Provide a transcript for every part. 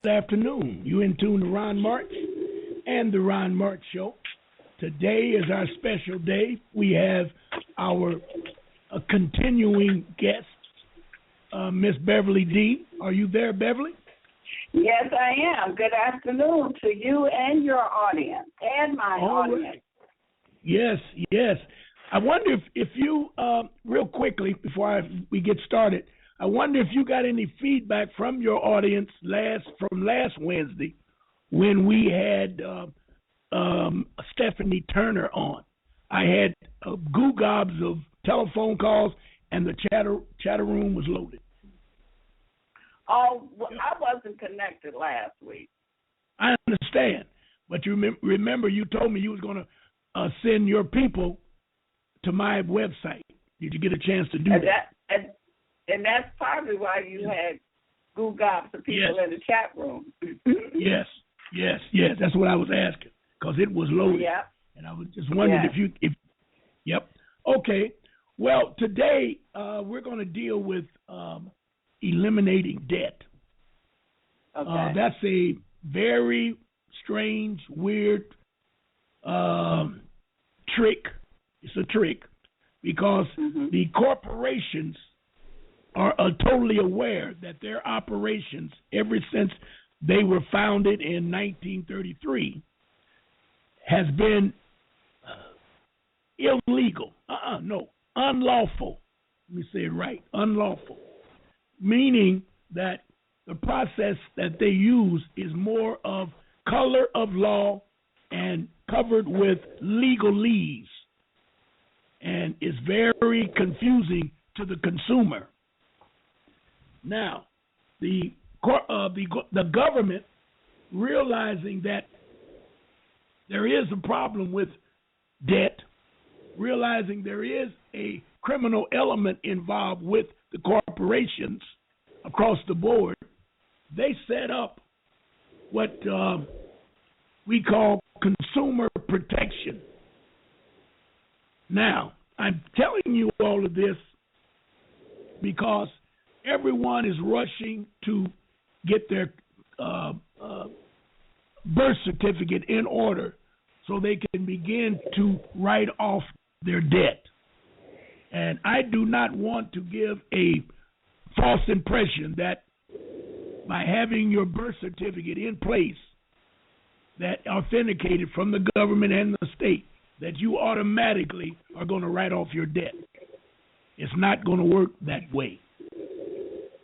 afternoon. You in tune to Ron March and the Ron March Show. Today is our special day. We have our continuing guest, Miss Beverly D. Are you there, Beverly? Yes, I am. Good afternoon to you and your audience and my audience. Right. Yes. I wonder if you, real quickly before we get started, I wonder if you got any feedback from your audience from last Wednesday when we had Stephanie Turner on. I had goo gobs of telephone calls, and the chatter room was loaded. Oh, well, I wasn't connected last week. I understand, but you remember you told me you was going to send your people to my website. Did you get a chance to do that? And that's probably why you had goo gobs of people in the chat room. Yes. That's what I was asking, because it was loaded. Yeah. And I was just wondering Yep. Okay. Well, today we're going to deal with eliminating debt. Okay. That's a very strange, weird trick. It's a trick because the corporations are totally aware that their operations, ever since they were founded in 1933, has been illegal. Unlawful. Let me say it right. Unlawful. Meaning that the process that they use is more of color of law and covered with legalese, and is very confusing to the consumer. Now, the government, realizing that there is a problem with debt, realizing there is a criminal element involved with the corporations across the board, they set up what we call consumer protection. Now, I'm telling you all of this because everyone is rushing to get their birth certificate in order so they can begin to write off their debt. And I do not want to give a false impression that by having your birth certificate in place, that authenticated from the government and the state, that you automatically are going to write off your debt. It's not going to work that way.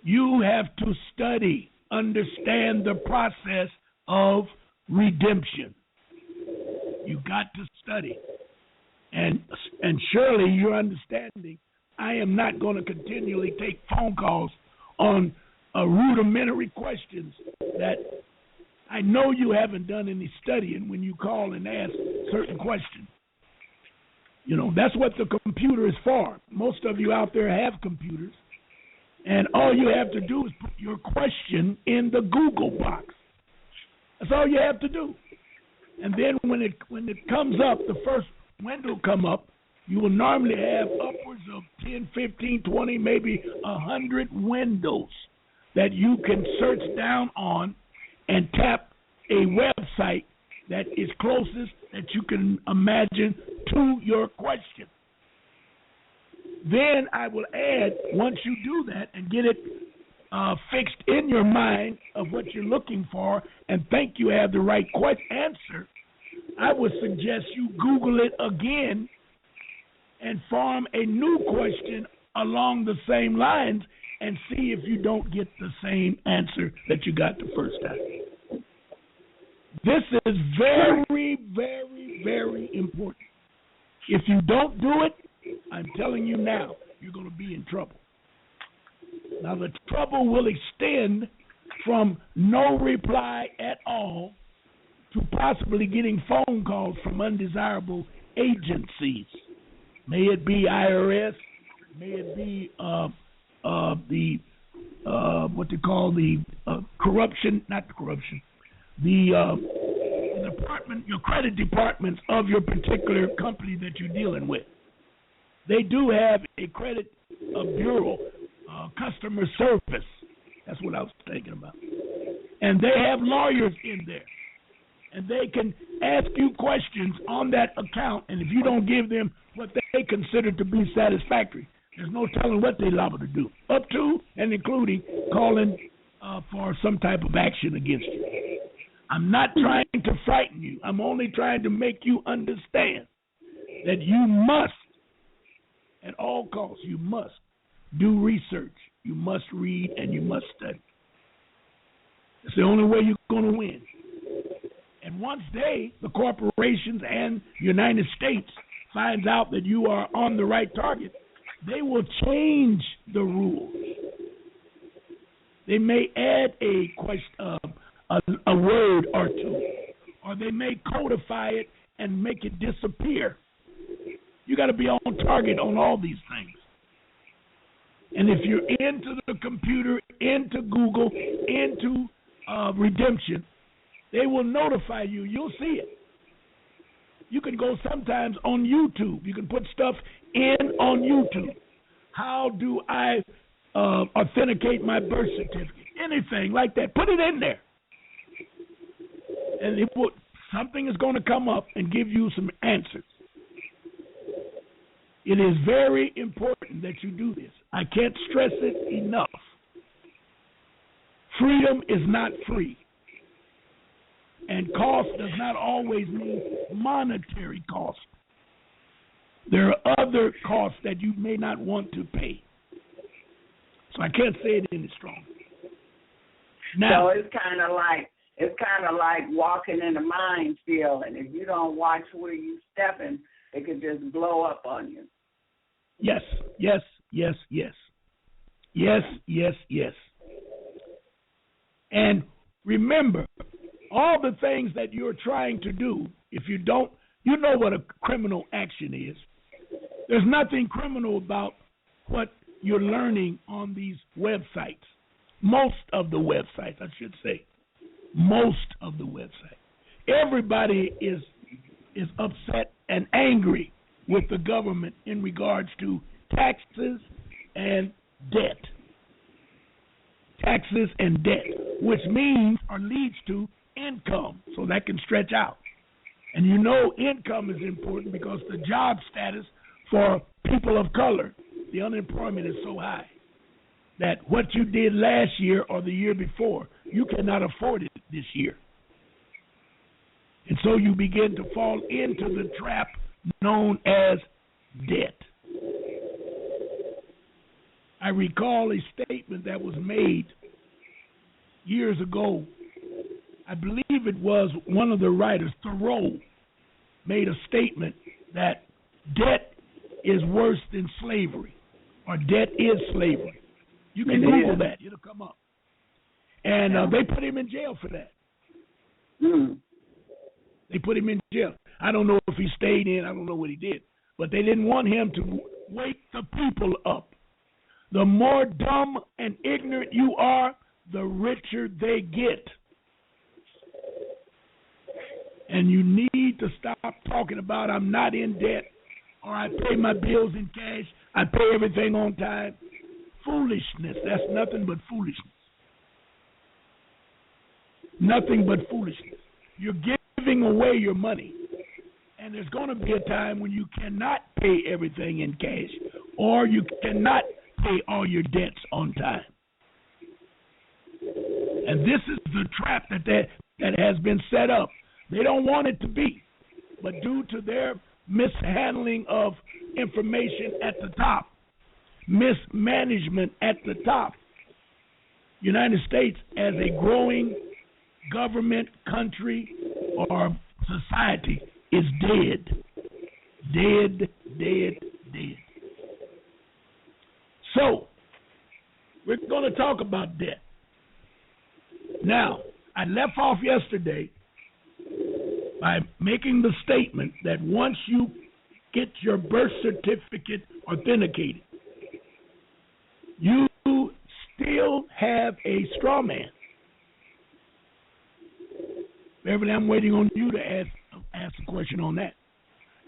You have to study, understand the process of redemption. You got to study. And surely you're understanding, I am not going to continually take phone calls on rudimentary questions that I know you haven't done any studying when you call and ask certain questions. You know, that's what the computer is for. Most of you out there have computers, and all you have to do is put your question in the Google box. That's all you have to do. And then when it comes up, the first window come up, you will normally have upwards of 10, 15, 20, maybe 100 windows that you can search down on and tap a website that is closest that you can imagine to your question. Then I will add, once you do that and get it fixed in your mind of what you're looking for and think you have the right answer, I would suggest you Google it again and form a new question along the same lines and see if you don't get the same answer that you got the first time. This is very, very, very important. If you don't do it, I'm telling you now, you're going to be in trouble. Now, the trouble will extend from no reply at all to possibly getting phone calls from undesirable agencies. May it be IRS, may it be what they call the department, your credit departments of your particular company that you're dealing with. They do have a credit bureau, customer service. That's what I was thinking about. And they have lawyers in there. And they can ask you questions on that account. And if you don't give them what they consider to be satisfactory, there's no telling what they're liable to do, up to and including calling for some type of action against you. I'm not trying to frighten you. I'm only trying to make you understand that you must, at all costs, you must do research. You must read and you must study. It's the only way you're going to win. And once the corporations and United States finds out that you are on the right target, they will change the rules. They may add a word or two, or they may codify it and make it disappear. You got to be on target on all these things. And if you're into the computer, into Google, into redemption, they will notify you. You'll see it. You can go sometimes on YouTube. You can put stuff in on YouTube. How do I authenticate my birth certificate? Anything like that. Put it in there. And something is going to come up and give you some answers. It is very important that you do this. I can't stress it enough. Freedom is not free. And cost does not always mean monetary cost. There are other costs that you may not want to pay. So I can't say it any stronger. Now, so it's kind of like walking in a minefield, and if you don't watch where you're stepping, it could just blow up on you. Yes, yes, yes, yes. Yes, yes, yes. And remember, all the things that you're trying to do, if you don't, you know what a criminal action is. There's nothing criminal about what you're learning on these websites. Most of the websites, I should say. Most of the websites. Everybody is upset and angry with the government in regards to taxes and debt. Taxes and debt, which means or leads to income, so that can stretch out. And you know income is important because the job status for people of color, the unemployment is so high that what you did last year or the year before, you cannot afford it this year. And so you begin to fall into the trap known as debt. I recall a statement that was made years ago. I believe it was one of the writers, Thoreau, made a statement that debt is worse than slavery, or debt is slavery. You can Google that. It'll come up. And they put him in jail for that. Mm. They put him in jail. I don't know if he stayed in. I don't know what he did. But they didn't want him to wake the people up. The more dumb and ignorant you are, the richer they get. And you need to stop talking about I'm not in debt, or I pay my bills in cash, I pay everything on time. Foolishness. That's nothing but foolishness. Nothing but foolishness. You're giving away your money. And there's going to be a time when you cannot pay everything in cash, or you cannot pay all your debts on time. And this is the trap that has been set up. They don't want it to be, but due to their mishandling of information at the top, mismanagement at the top, United States as a growing government, country, or society is dead. Dead, dead, dead. So, we're going to talk about debt. Now, I left off yesterday by making the statement that once you get your birth certificate authenticated, you still have a straw man. Beverly, I'm waiting on you to ask a question on that.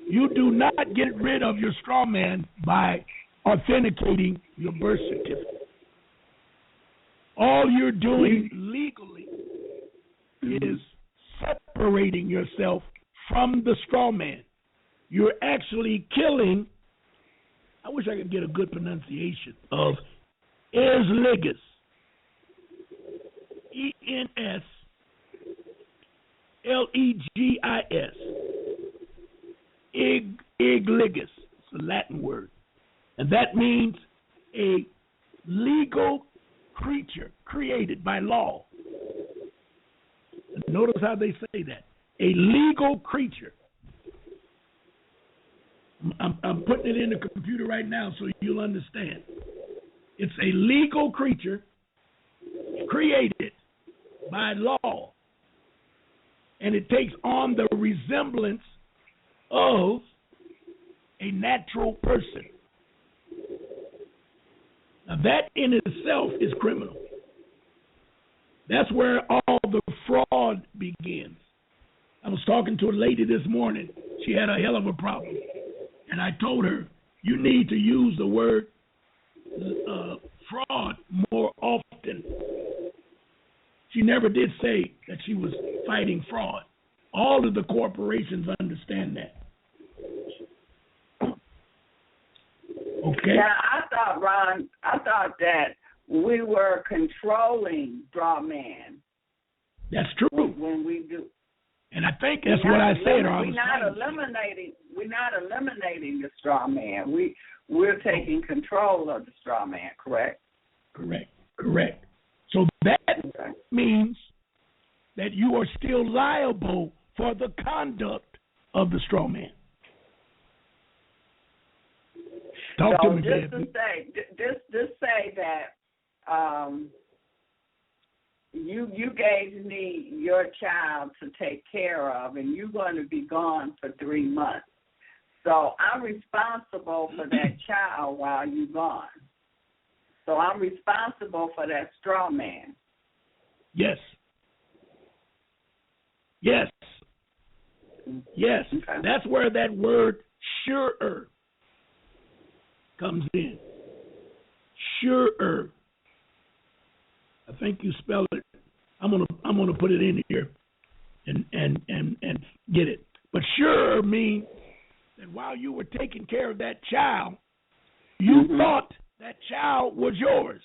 You do not get rid of your straw man by authenticating your birth certificate. All you're doing legally is separating yourself from the straw man. You're actually killing. I wish I could get a good pronunciation of ensligis. Ensligis. Ensligis. It's a Latin word. And that means a legal creature created by law. Notice how they say that. A legal creature. I'm putting it in the computer right now so you'll understand. It's a legal creature created by law. And it takes on the resemblance of a natural person. Now that in itself is criminal. That's where all the fraud begins. I was talking to a lady this morning. She had a hell of a problem. And I told her, you need to use the word fraud more often. She never did say that she was fighting fraud. All of the corporations understand that. Okay? Yeah, Ron, I thought that we were controlling straw man. That's true. When we do. And I think that's what I said. We're not eliminating the straw man. We're taking control of the straw man, correct? Correct. So that means that you are still liable for the conduct of the straw man. Talk to me, just baby. To say that you gave me your child to take care of, and you're going to be gone for 3 months. So I'm responsible for that child while you're gone. So I'm responsible for that straw man. Yes. Okay. That's where that word surer comes in. Surer. I think you spell it. I'm gonna put it in here and get it. But sure means that while you were taking care of that child, you thought that child was yours.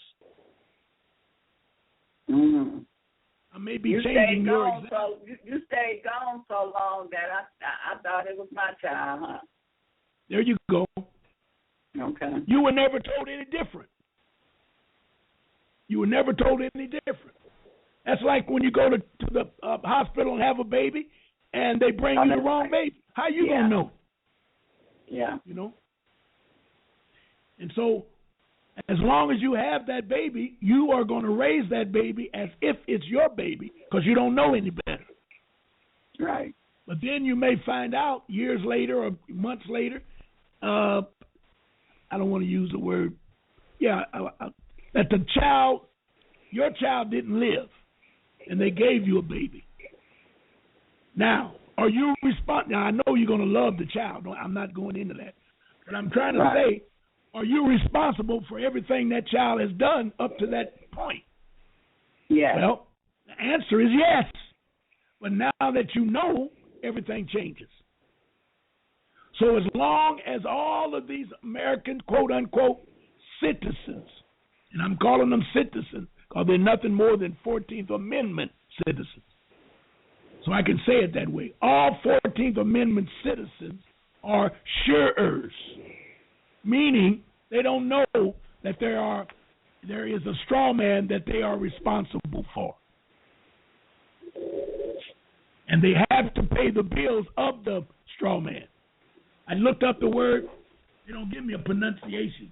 Mm-hmm. I may be changing your example. You stayed gone so long that I thought it was my child, huh? There you go. Okay. You were never told any different. That's like when you go to the hospital and have a baby, and they bring you the wrong baby. How you gonna know? Yeah. You know. And so, as long as you have that baby, you are going to raise that baby as if it's your baby because you don't know any better. Right. But then you may find out years later or months later, I don't want to use the word, that your child didn't live, and they gave you a baby. Now, are you responsible? Now, I know you're going to love the child. I'm not going into that. But I'm trying to say, are you responsible for everything that child has done up to that point? Yes. Well, the answer is yes. But now that you know, everything changes. So as long as all of these American, quote-unquote, citizens, and I'm calling them citizens because they're nothing more than 14th Amendment citizens. So I can say it that way. All 14th Amendment citizens are surers, meaning they don't know that there is a straw man that they are responsible for. And they have to pay the bills of the straw man. I looked up the word. They don't give me a pronunciation.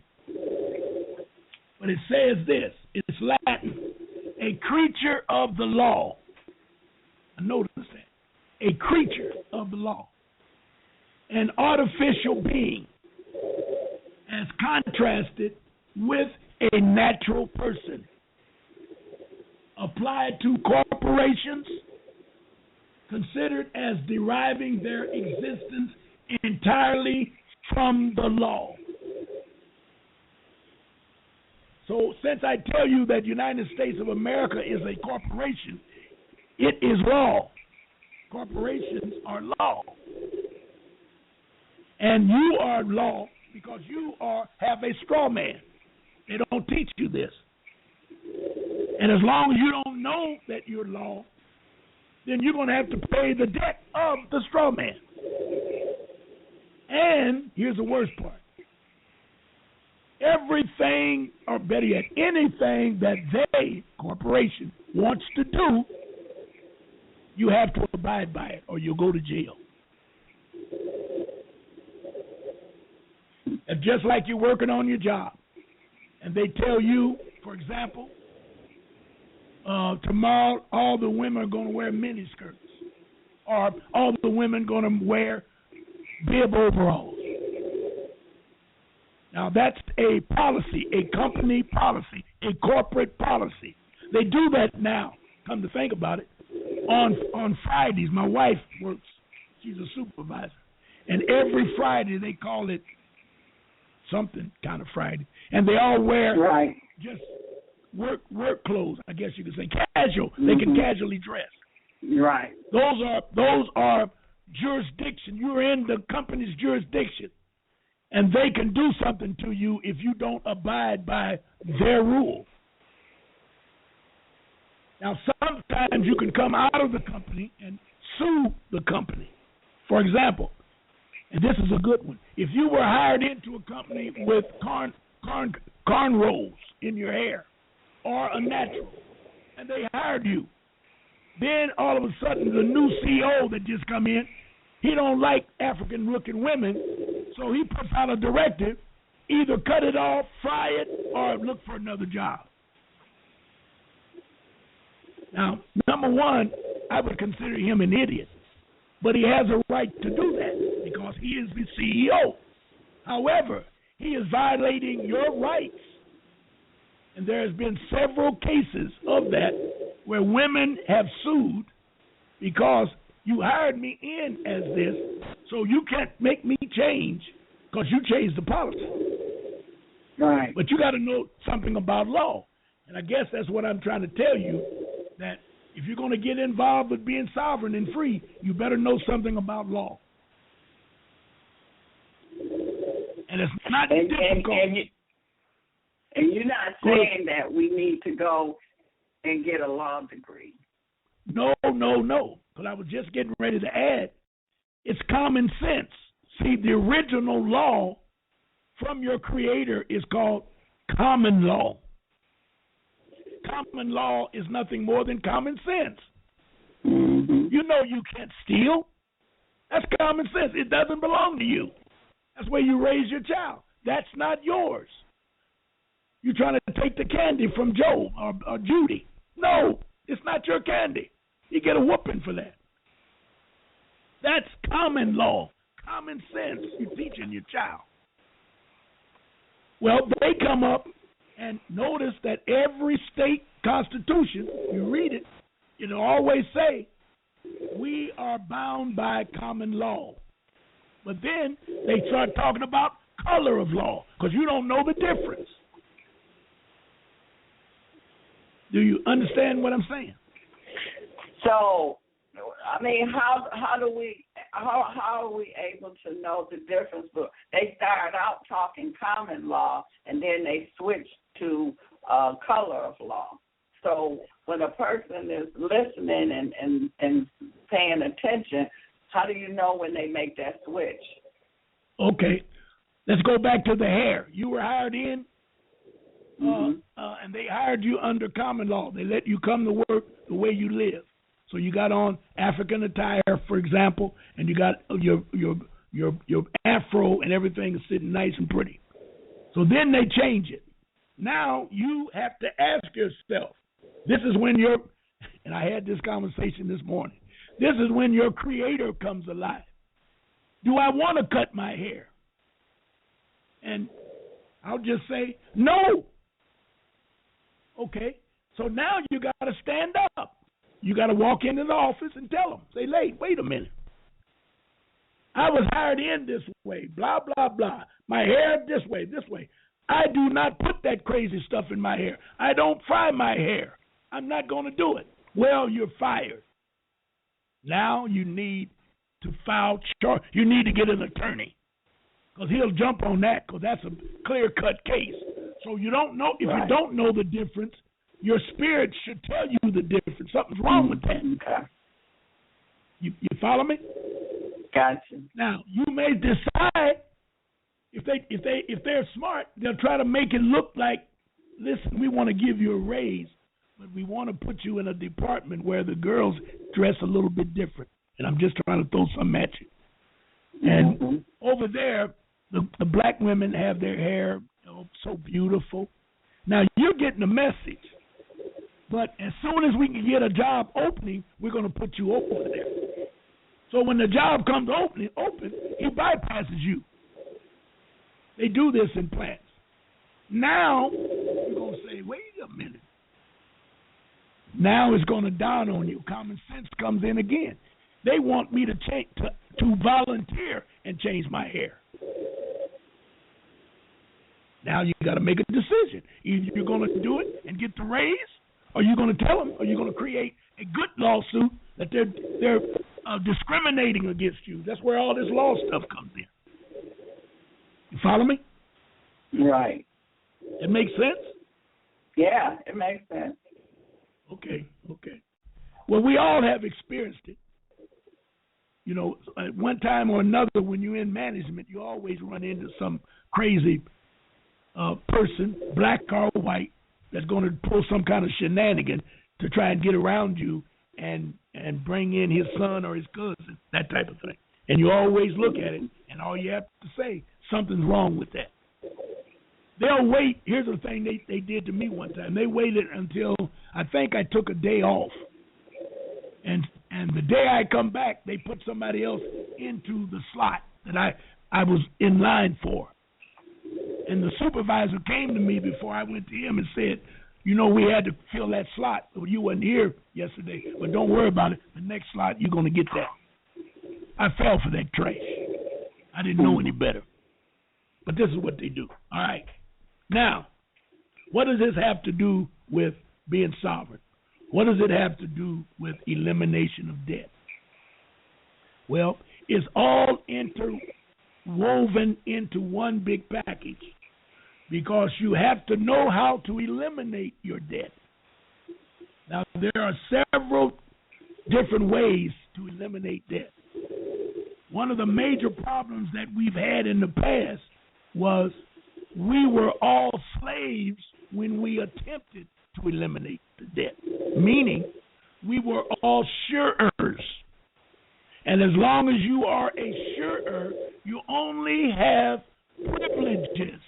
But it says this. It's Latin. A creature of the law. I noticed that. A creature of the law. An artificial being as contrasted with a natural person. Applied to corporations considered as deriving their existence entirely from the law. So since I tell you that United States of America is a corporation, It is law. Corporations are law. And you are law because you have a straw man. They don't teach you this. And as long as you don't know that you're law, then you're going to have to pay the debt of the straw man. And here's the worst part. Everything, or better yet, anything that corporation, wants to do, you have to abide by it or you'll go to jail. And just like you're working on your job, and they tell you, for example, tomorrow all the women are going to wear miniskirts, or all the women going to wear bib overalls. Now that's a policy, a company policy, a corporate policy. They do that now. Come to think about it, on Fridays, my wife works. She's a supervisor, and every Friday they call it something kind of Friday, and they all wear just work clothes. I guess you could say casual. They can casually dress. Right. Those are jurisdiction. You're in the company's jurisdiction, and they can do something to you if you don't abide by their rules. Now, sometimes you can come out of the company and sue the company. For example, and this is a good one, if you were hired into a company with cornrows in your hair or a natural, and they hired you, then all of a sudden the new CEO that just come in, he don't like African-looking women, so he puts out a directive, either cut it off, fry it, or look for another job. Now, number one, I would consider him an idiot, but he has a right to do that because he is the CEO. However, he is violating your rights, and there has been several cases of that where women have sued because you hired me in as this, so you can't make me change because you changed the policy. Right. But you got to know something about law, and I guess that's what I'm trying to tell you, that if you're going to get involved with being sovereign and free, you better know something about law. And it's not difficult. And you're not saying that we need to go and get a law degree. No. Because I was just getting ready to add, it's common sense. See, the original law from your creator is called common law. Common law is nothing more than common sense. Mm-hmm. You know you can't steal. That's common sense. It doesn't belong to you. That's where you raise your child. That's not yours. You're trying to take the candy from Joe or Judy. No, it's not your candy. You get a whooping for that. That's common law, common sense you're teaching your child. Well, they come up and notice that every state constitution, you read it, it'll always say, we are bound by common law. But then they start talking about color of law because you don't know the difference. Do you understand what I'm saying? So, I mean, how are we able to know the difference? But they started out talking common law, and then they switched to color of law. So when a person is listening and paying attention, how do you know when they make that switch? Okay, let's go back to the hair. You were hired in, and they hired you under common law. They let you come to work the way you live. So you got on African attire, for example, and you got your afro and everything is sitting nice and pretty. So then they change it. Now you have to ask yourself, this is when and I had this conversation this morning, this is when your creator comes alive. Do I want to cut my hair? And I'll just say, no. Okay, so now you got to stand up. You got to walk into the office and tell them, say, wait a minute. I was hired in this way, blah, blah, blah. My hair this way. I do not put that crazy stuff in my hair. I don't fry my hair. I'm not going to do it. Well, you're fired. Now you need to file charge. You need to get an attorney because he'll jump on that because that's a clear-cut case. So you don't know if you don't know the difference. Your spirit should tell you the difference. Something's wrong with that. Okay. You follow me? Gotcha. Now you may decide if they're smart, they'll try to make it look like, listen, we want to give you a raise, but we want to put you in a department where the girls dress a little bit different. And I'm just trying to throw something at you. And over there, the black women have their hair so beautiful. Now you're getting the message, but as soon as we can get a job opening, we're going to put you over there. So when the job comes open, he bypasses you. They do this in plants. Now you're going to say, wait a minute. Now it's going to dawn on you. Common sense comes in again. They want me to volunteer and change my hair. Now you got to make a decision. Either you're going to do it and get the raise, or you're going to tell them, or you're going to create a good lawsuit that they're discriminating against you. That's where all this law stuff comes in. You follow me? Right. It makes sense? Yeah, it makes sense. Okay. Well, we all have experienced it. You know, at one time or another, when you're in management, you always run into some crazy person, black or white, that's going to pull some kind of shenanigan to try and get around you and bring in his son or his cousin, that type of thing. And you always look at it, and all you have to say, something's wrong with that. They'll wait. Here's the thing they did to me one time. They waited until I think I took a day off. And the day I come back, they put somebody else into the slot that I was in line for. And the supervisor came to me before I went to him and said, you know, we had to fill that slot. You wasn't here yesterday, but don't worry about it. The next slot, you're going to get that. I fell for that trash. I didn't know any better. But this is what they do. All right. Now, what does this have to do with being sovereign? What does it have to do with elimination of debt? Well, it's all interwoven into one big package because you have to know how to eliminate your debt. Now, there are several different ways to eliminate debt. One of the major problems that we've had in the past was we were all slaves when we attempted to eliminate the debt, meaning we were all surers. And as long as you are a surer, you only have privileges.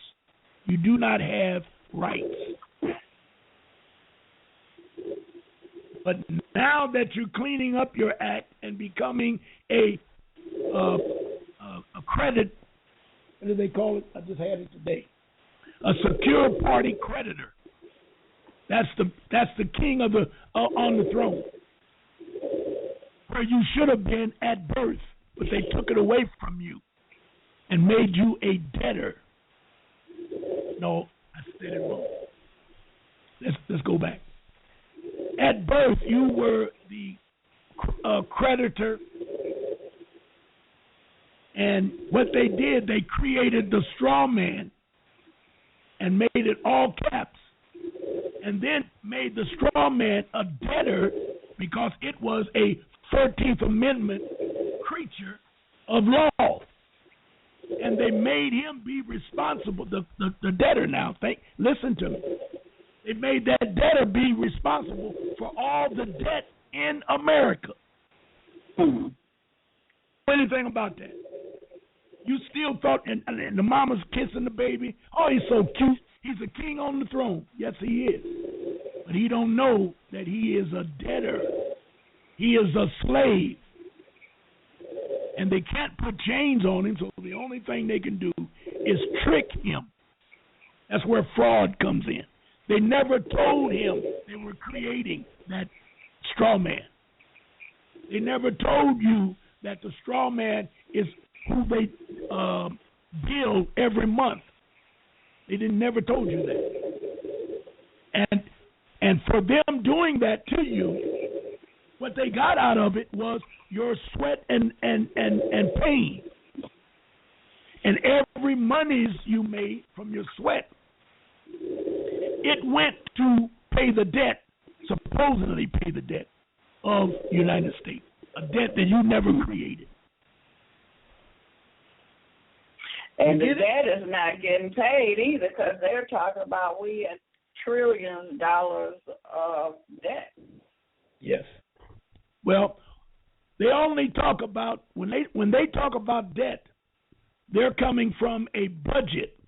You do not have rights. But now that you're cleaning up your act and becoming a credit, what do they call it? I just had it today. A secure party creditor. That's the king of the on the throne. Where you should have been at birth, but they took it away from you and made you a debtor. No, I said it wrong. Let's go back. At birth, you were the creditor, and what they did, they created the straw man and made it all caps, and then made the straw man a debtor because it was a 13th Amendment creature of law. And they made him be responsible, the debtor now. Listen to me. They made that debtor be responsible for all the debt in America. Anything about that? You still thought, and the mama's kissing the baby. Oh, he's so cute. He's a king on the throne. Yes, he is. But he don't know that he is a debtor. He is a slave. And they can't put chains on him, so the only thing they can do is trick him. That's where fraud comes in. They never told him they were creating that straw man. They never told you that the straw man is who they bill every month. They never told you that. And for them doing that to you, what they got out of it was your sweat and pain. And every monies you made from your sweat, it went to pay the debt, supposedly pay the debt of the United States, a debt that you never created. And the debt is not getting paid either, because they're talking about we had trillions of dollars of debt. Yes. Well, they only talk about when they talk about debt, they're coming from a budget.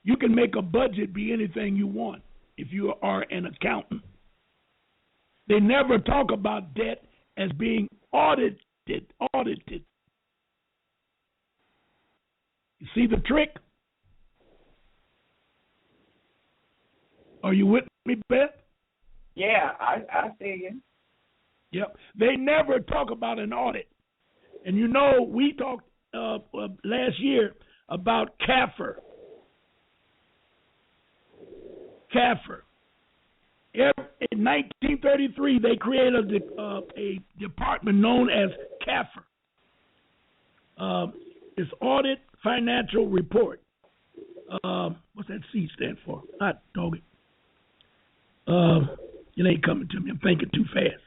You can make a budget be anything you want if you are an accountant. They never talk about debt as being audited. You see the trick? Are you with me, Beth? Yeah, I see you. Yep. They never talk about an audit. And you know, we talked last year about CAFR. In 1933, they created a department known as CAFR. It's Audit Financial Report. What's that C stand for? Hot dog it. It ain't coming to me. I'm thinking too fast.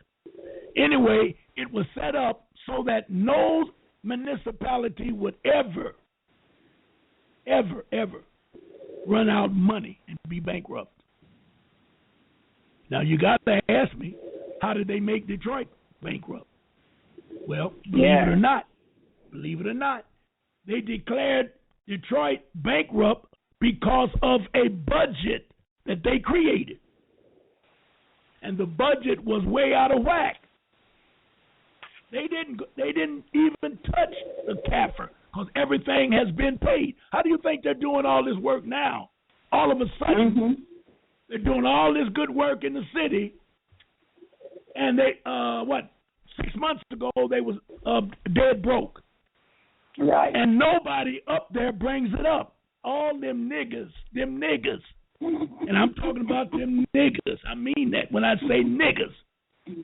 Anyway, it was set up so that no municipality would ever run out money and be bankrupt. Now, you got to ask me, how did they make Detroit bankrupt? Well, believe it or not, they declared Detroit bankrupt because of a budget that they created. And the budget was way out of whack. They didn't even touch the CAFR because everything has been paid. How do you think they're doing all this work now? All of a sudden, they're doing all this good work in the city, and they 6 months ago they was dead broke. Right. And nobody up there brings it up. All them niggas. And I'm talking about them niggas. I mean that when I say niggas.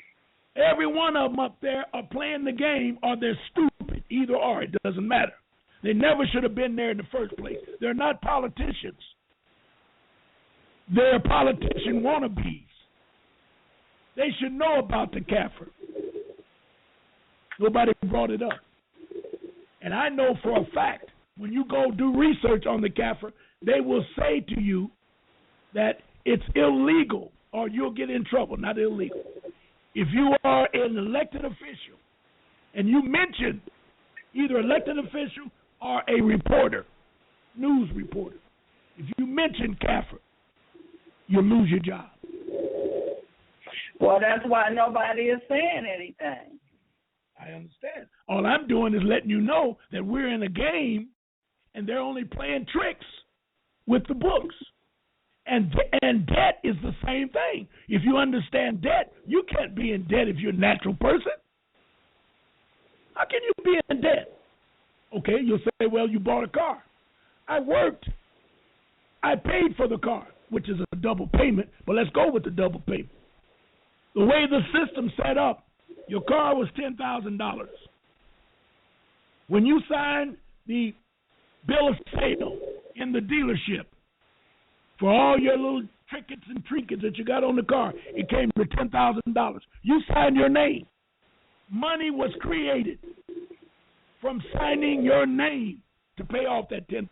Every one of them up there are playing the game or they're stupid. Either or, it doesn't matter. They never should have been there in the first place. They're not politicians. They're politician wannabes. They should know about the CAFR. Nobody brought it up. And I know for a fact, when you go do research on the CAFR, they will say to you that it's illegal or you'll get in trouble, not illegal. If you are an elected official and you mention either elected official or a reporter, news reporter, if you mention CAFR, you'll lose your job. Well, that's why nobody is saying anything. I understand. All I'm doing is letting you know that we're in a game and they're only playing tricks with the books. And debt is the same thing. If you understand debt, you can't be in debt if you're a natural person. How can you be in debt? Okay, you'll say, well, you bought a car. I worked. I paid for the car, which is a double payment, but let's go with the double payment. The way the system's set up, your car was $10,000. When you signed the bill of sale in the dealership for all your little trinkets and trinkets that you got on the car, it came to $10,000. You signed your name. Money was created from signing your name to pay off that $10,000.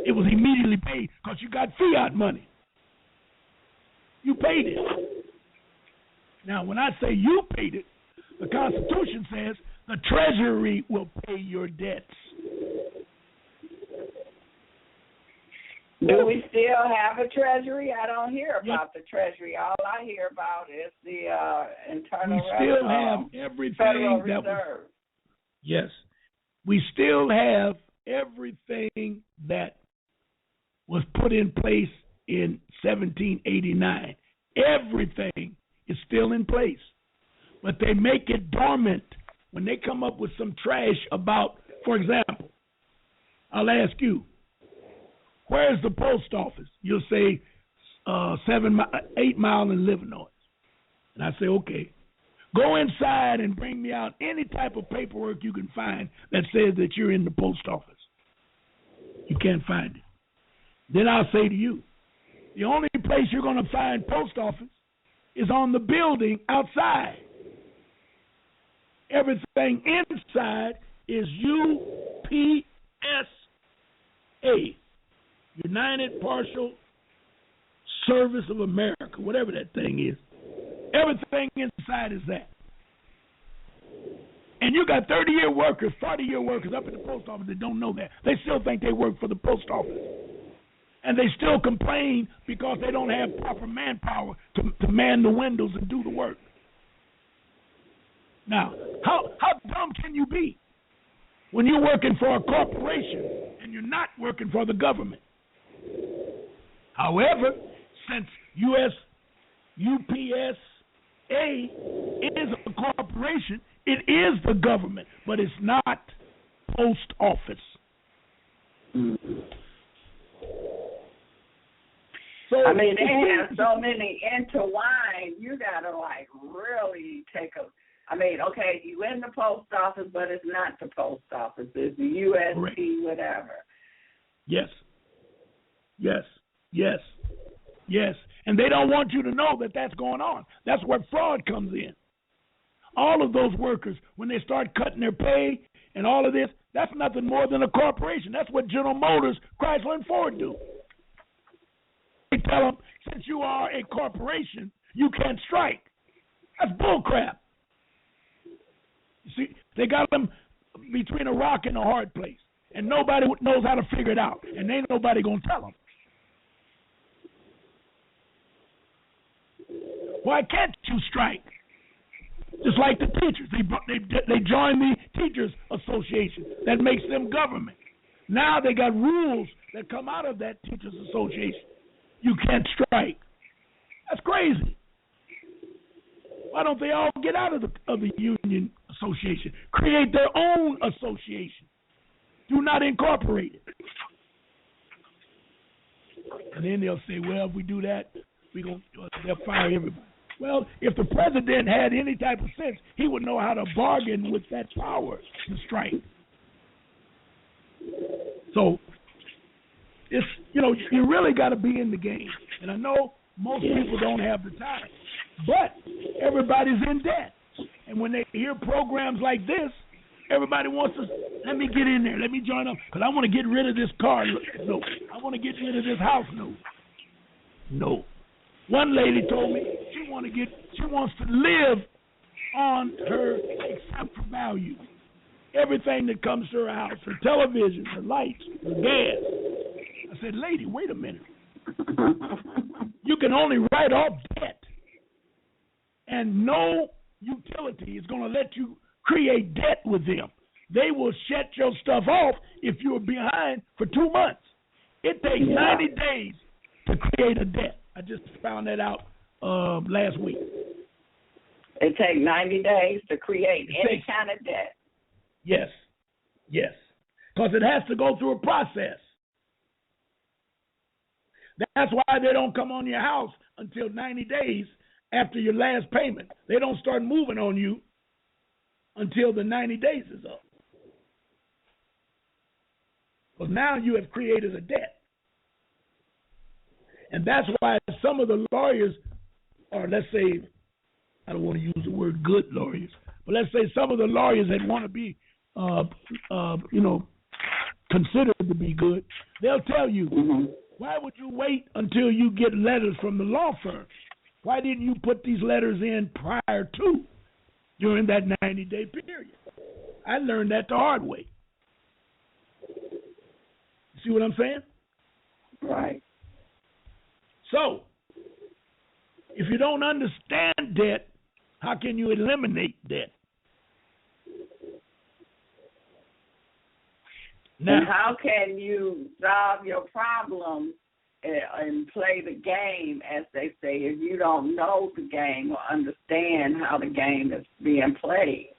It was immediately paid because you got fiat money. You paid it. Now, when I say you paid it, the Constitution says the Treasury will pay your debts. Do we still have a Treasury? I don't hear about the Treasury. All I hear about is the internal. We still have everything Federal that Reserve. Yes. We still have everything that was put in place in 1789. Everything is still in place. But they make it dormant when they come up with some trash about, for example, I'll ask you, where's the post office? You'll say 8 Mile in Livernois. And I say, okay. Go inside and bring me out any type of paperwork you can find that says that you're in the post office. You can't find it. Then I'll say to you, the only place you're going to find post office is on the building outside. Everything inside is UPSA, United Partial Service of America, whatever that thing is. Everything inside is that. And you got 30-year workers, 40-year workers up at the post office that don't know that. They still think they work for the post office. And they still complain because they don't have proper manpower to man the windows and do the work. Now, how dumb can you be when you're working for a corporation and you're not working for the government? However, since UPSA is a corporation, it is the government, but it's not post office. So I mean, they have so many intertwined. You gotta like really take a. I mean, okay, you in the post office, but it's not the post office. It's the USP, correct, whatever. Yes. And they don't want you to know that that's going on. That's where fraud comes in. All of those workers, when they start cutting their pay and all of this, that's nothing more than a corporation. That's what General Motors, Chrysler, and Ford do. They tell them, since you are a corporation, you can't strike. That's bullcrap. You see, they got them between a rock and a hard place, and nobody knows how to figure it out, and ain't nobody going to tell them. Why can't you strike? Just like the teachers. They joined the Teachers Association. That makes them government. Now they got rules that come out of that Teachers Association. You can't strike. That's crazy. Why don't they all get out of the union association? Create their own association. Do not incorporate it. And then they'll say, well, if we do that, they'll fire everybody. Well, if the president had any type of sense, he would know how to bargain with that power to strike. So, it's, you really got to be in the game. And I know most people don't have the time, but everybody's in debt. And when they hear programs like this, everybody wants to, let me get in there, let me join up, because I want to get rid of this car. No. I want to get rid of this house. No. One lady told me she wants to live on her exempt value. Everything that comes to her house, her television, her lights, her gas. I said, lady, wait a minute. You can only write off debt. And no utility is going to let you create debt with them. They will shut your stuff off if you're behind for 2 months. It takes 90 days to create a debt. I just found that out last week. It takes 90 days to create any kind of debt. Yes. Because it has to go through a process. That's why they don't come on your house until 90 days after your last payment. They don't start moving on you until the 90 days is up. Because now you have created a debt. And that's why some of the lawyers, or let's say, I don't want to use the word good lawyers, but let's say some of the lawyers that want to be, considered to be good, they'll tell you, why would you wait until you get letters from the law firm? Why didn't you put these letters in prior to, during that 90-day period? I learned that the hard way. See what I'm saying? Right. So, if you don't understand debt, how can you eliminate debt? Now, and how can you solve your problem and play the game, as they say, if you don't know the game or understand how the game is being played?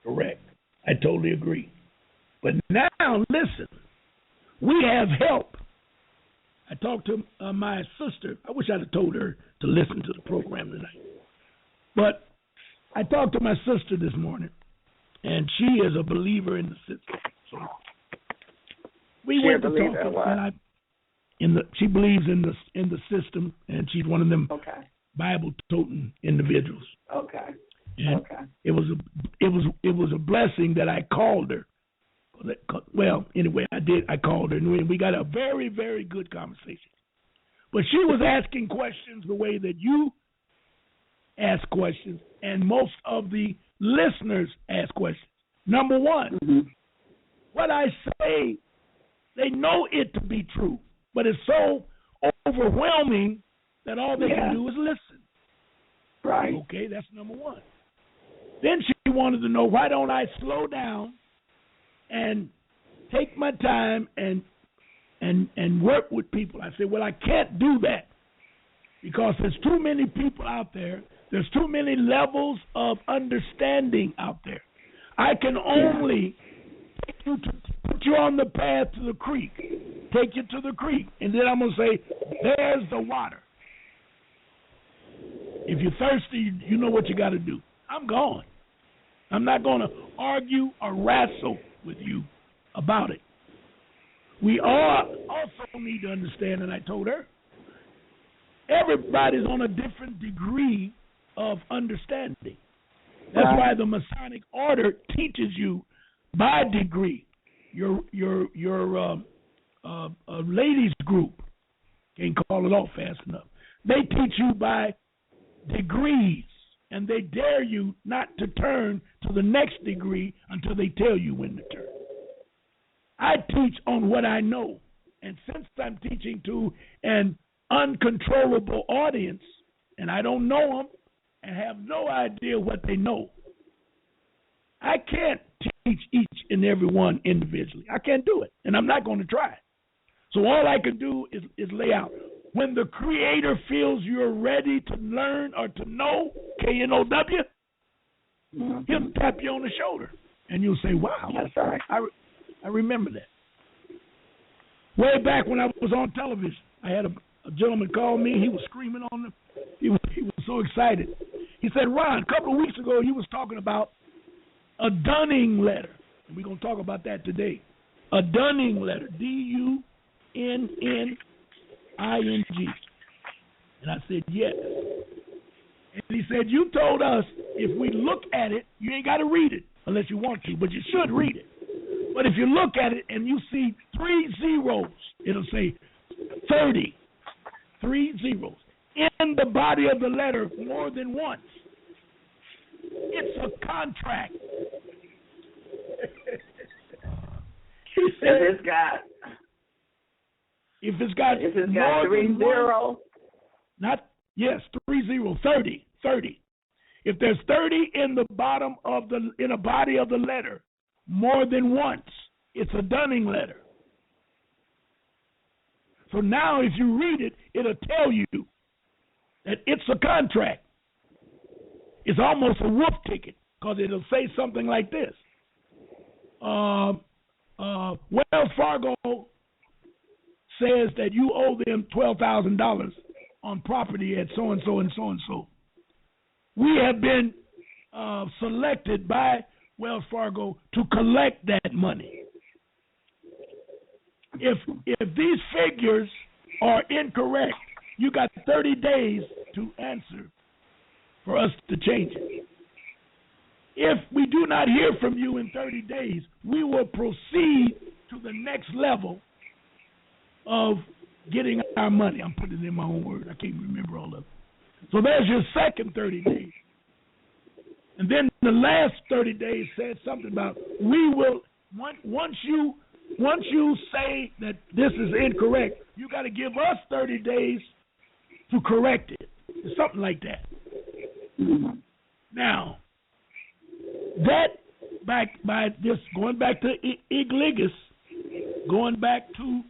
Correct. I totally agree. But now, listen, we have help. I talked to my sister. I wish I'd have told her to listen to the program tonight. But I talked to my sister this morning, and she is a believer in the system. So we went to talk. She believes in the system, and she's one of them Bible-toting individuals. Okay. And it was a blessing that I called her. Well, anyway, I did. I called her, and we got a very, very good conversation. But she was asking questions the way that you ask questions, and most of the listeners ask questions. Number one, what I say, they know it to be true, but it's so overwhelming that all they can do is listen. Right. Okay, that's number one. Then she wanted to know, why don't I slow down and take my time and work with people? I said, well, I can't do that because there's too many people out there. There's too many levels of understanding out there. I can only put you on the path to the creek, take you to the creek, and then I'm going to say, there's the water. If you're thirsty, you know what you got to do. I'm gone. I'm not going to argue or wrestle with you about it. We all also need to understand, and I told her, everybody's on a different degree of understanding. That's why the Masonic order teaches you by degree. Your ladies group, can't call it off fast enough. They teach you by degrees, and they dare you not to turn to the next degree until they tell you when to turn. I teach on what I know, and since I'm teaching to an uncontrollable audience, and I don't know them and have no idea what they know, I can't teach each and every one individually. I can't do it, and I'm not going to try. So all I can do is lay out. When the Creator feels you're ready to learn or to know, K-N-O-W, he'll tap you on the shoulder, and you'll say, wow, that's right. I remember that. Way back when I was on television, I had a gentleman call me. He was screaming on the. He was so excited. He said, Ron, a couple of weeks ago you was talking about a dunning letter. And we're going to talk about that today. A dunning letter, D-U-N-N-I-N-G. And I said, yes. And he said, you told us if we look at it, you ain't got to read it unless you want to, but you should read it. But if you look at it and you see 3 zeros, it'll say 30, 3 zeros, in the body of the letter more than once. It's a contract. If it's got 3 zeros. Not, yes, 3 zeros, 30. If there's 30 in the bottom of in a body of the letter more than once, it's a dunning letter. So now if you read it, it'll tell you that it's a contract. It's almost a wolf ticket because it'll say something like this. Wells Fargo says that you owe them $12,000 on property at so-and-so and so-and-so. We have been selected by Wells Fargo to collect that money. If these figures are incorrect, you got 30 days to answer for us to change it. If we do not hear from you in 30 days, we will proceed to the next level of getting our money. I'm putting it in my own words. I can't remember all of it. So there's your second 30 days. And then the last 30 days said something about we will, once you say that this is incorrect, you got to give us 30 days to correct it. It's something like that. Now, that by this going back to Igligus, going back to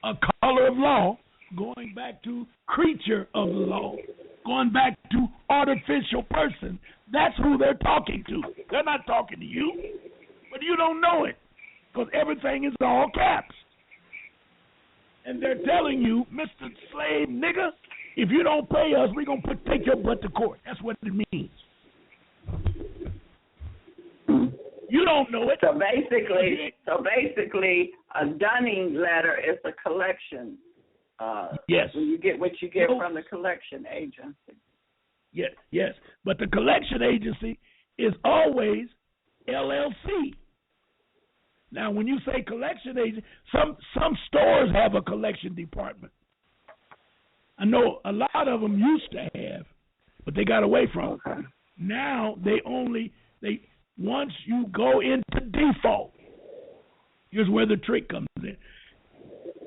a color of law, going back to creature of the law, going back to artificial person, that's who they're talking to. They're not talking to you, but you don't know it because everything is all caps. And they're telling you, Mr. Slave Nigger, if you don't pay us, we're going to take your butt to court. That's what it means. You don't know it. So basically, a dunning letter is a collection. Yes. When you get what you get from the collection agency. Yes. But the collection agency is always LLC. Now, when you say collection agency, some stores have a collection department. I know a lot of them used to have, but they got away from it. Now they once you go into default, here's where the trick comes in.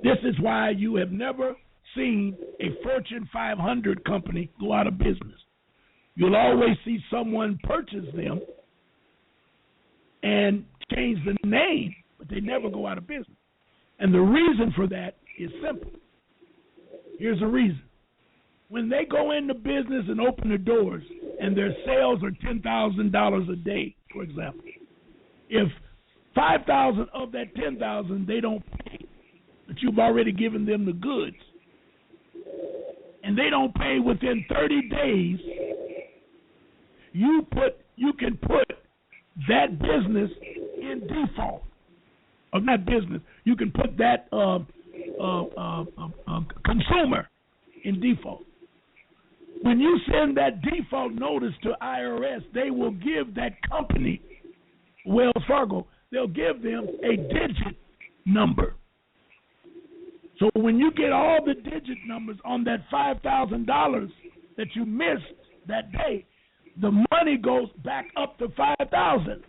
This is why you have never seen a Fortune 500 company go out of business. You'll always see someone purchase them and change the name, but they never go out of business. And the reason for that is simple. Here's the reason. When they go into business and open the doors and their sales are $10,000 a day, for example, if $5,000 of that $10,000 they don't pay, but you've already given them the goods, and they don't pay within 30 days, you can put that business in default. Or not business, you can put that consumer in default. When you send that default notice to IRS, they will give that company, Wells Fargo, they'll give them a digit number. So when you get all the digit numbers on that $5,000 that you missed that day, the money goes back up to $5,000.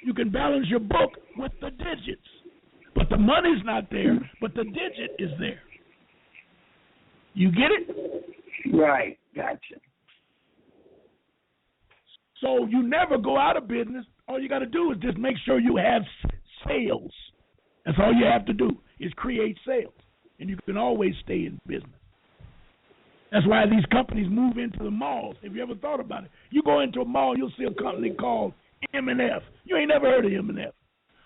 You can balance your book with the digits. But the money's not there, but the digit is there. You get it? Right, gotcha. So you never go out of business. All you got to do is just make sure you have sales. That's all you have to do is create sales. And you can always stay in business. That's why these companies move into the malls. Have you ever thought about it? You go into a mall, you'll see a company called M&F. You ain't never heard of M&F.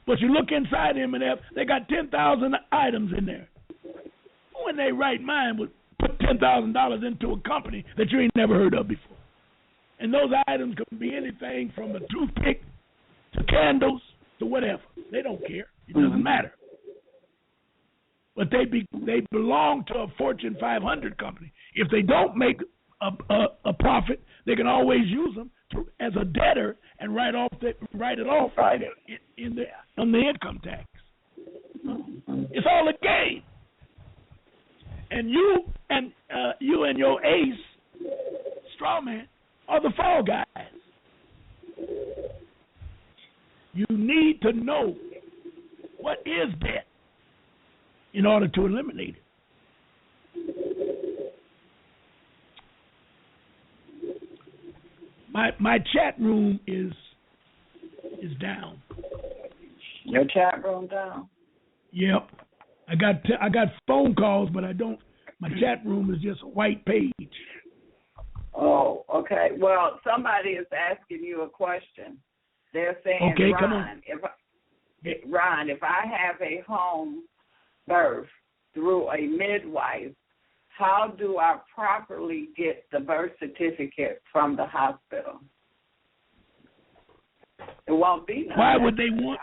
But you look inside M&F, they got 10,000 items in there. Who in their right mind would put $10,000 into a company that you ain't never heard of before? And those items can be anything from a toothpick to candles to whatever. They don't care. It doesn't matter. But they belong to a Fortune 500 company. If they don't make a profit, they can always use them as a debtor and write it off on the income tax. It's all a game. And you and your ace, straw man, are the fall guys. You need to know what is debt in order to eliminate it. My chat room is down. Your chat room down? Yep. I got phone calls, but I don't. My chat room is just a white page. Oh, okay. Well, somebody is asking you a question. They're saying, okay, Ron, come on. If I have a home birth through a midwife, how do I properly get the birth certificate from the hospital? It won't be none. Why would they want?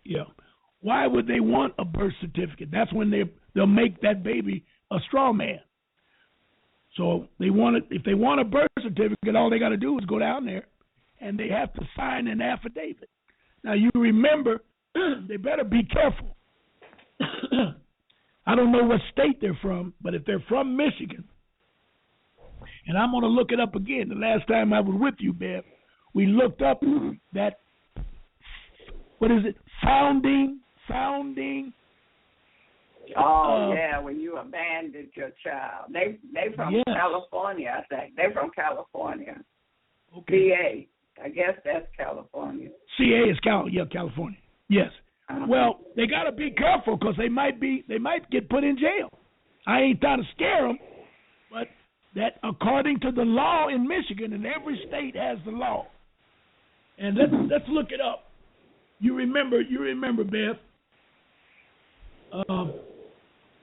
Yeah. Why would they want a birth certificate? That's when they'll make that baby a straw man. So if they want a birth certificate, all they got to do is go down there, and they have to sign an affidavit. Now you remember, they better be careful. I don't know what state they're from, but if they're from Michigan, and I'm going to look it up again. The last time I was with you, Bev, we looked up that, what is it, founding. Yeah, when you abandoned your child. They from California, I think. They're from California. Okay. CA. I guess that's California. CA is California. Yes. Well, they got to be careful because they might get put in jail. I ain't trying to scare them, but that according to the law in Michigan, and every state has the law. And let's look it up. You remember, Beth.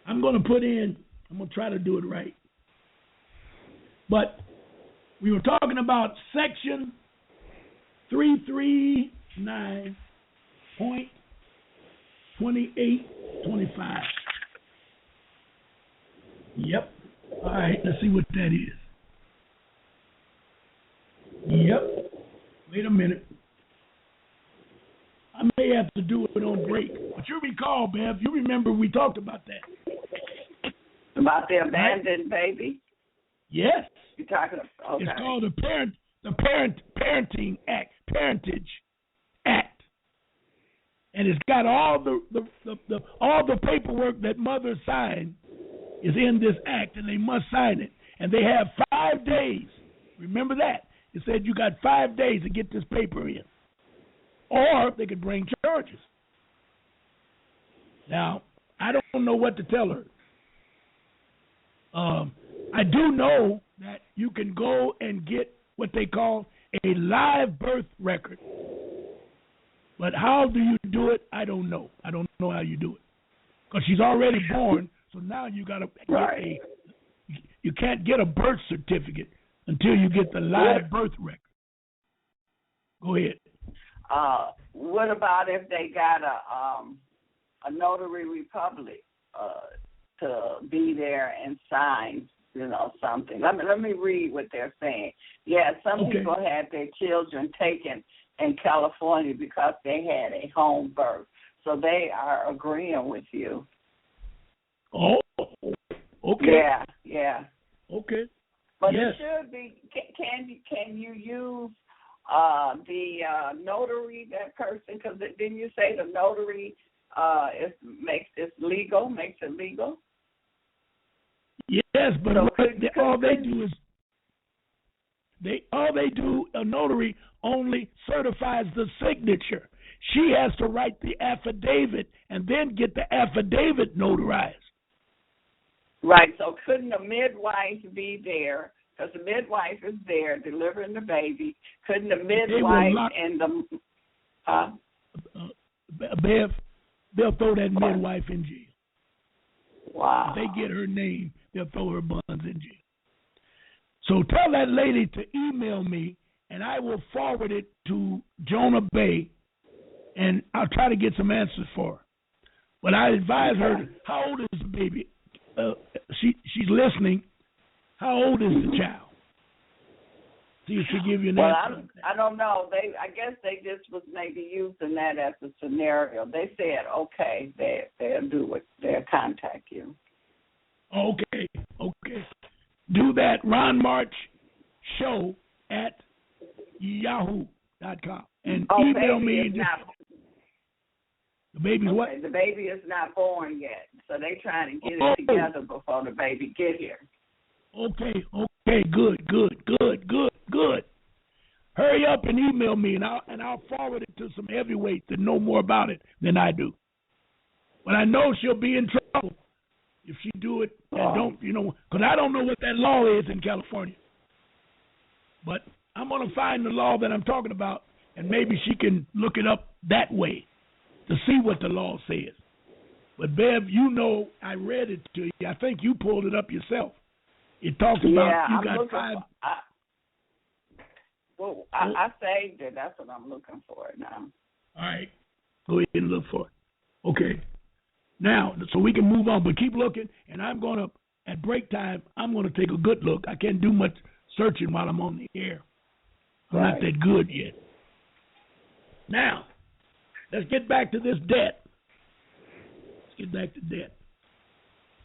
I'm going to try to do it right. But we were talking about Section 339.2825. Yep. All right, let's see what that is. Yep. Wait a minute. I may have to do it on break. But you recall, Bev, you remember we talked about that. About the abandoned baby? Yes. You're talking about, okay. It's called the Parenting Act, Parentage Act. And it's got all the paperwork that mothers sign is in this act, and they must sign it. And they have 5 days. Remember that. It said you got 5 days to get this paper in. Or they could bring charges. Now, I don't know what to tell her. I do know that you can go and get what they call a live birth record. But how do you do it? I don't know. I don't know how you do it. Because she's already born, so now you got to get you can't get a birth certificate until you get the live birth record. Go ahead. What about if they got a notary republic to be there and sign, something? Let me read what they're saying. Yeah, some people had their children taken in California because they had a home birth, so they are agreeing with you. Oh, okay. Yeah. Okay. But it should be. Can you use the notary, that person? Because didn't you say the notary makes it legal? Yes, but so a notary only certifies the signature. She has to write the affidavit and then get the affidavit notarized. Right, so couldn't a midwife be there? Because the midwife is there delivering the baby. Couldn't the midwife and the... Bev, they'll throw that midwife in jail. Wow. If they get her name, they'll throw her buns in jail. So tell that lady to email me, and I will forward it to Jonah Bay, and I'll try to get some answers for her. But I advise her, how old is the baby? She's listening. How old is the child? See if she give you an answer. I don't know. I guess they just was maybe using that as a scenario. They said, okay, they'll do it. They'll contact you. Okay. Do that. Ron March Show at yahoo.com. And email me. The baby's what? The baby is not born yet, so they trying to get it together before the baby get here. Okay, good. Hurry up and email me, and I'll forward it to some heavyweights that know more about it than I do. But I know she'll be in trouble if she do it and don't, because I don't know what that law is in California. But I'm going to find the law that I'm talking about, and maybe she can look it up that way to see what the law says. But, Bev, I read it to you. I think you pulled it up yourself. It talks about you got 5. I saved it. That's what I'm looking for now. All right. Go ahead and look for it. Okay. Now, so we can move on, but keep looking, and I'm going to, at break time, I'm going to take a good look. I can't do much searching while I'm on the air. I'm not that good yet. Now, let's get back to this debt.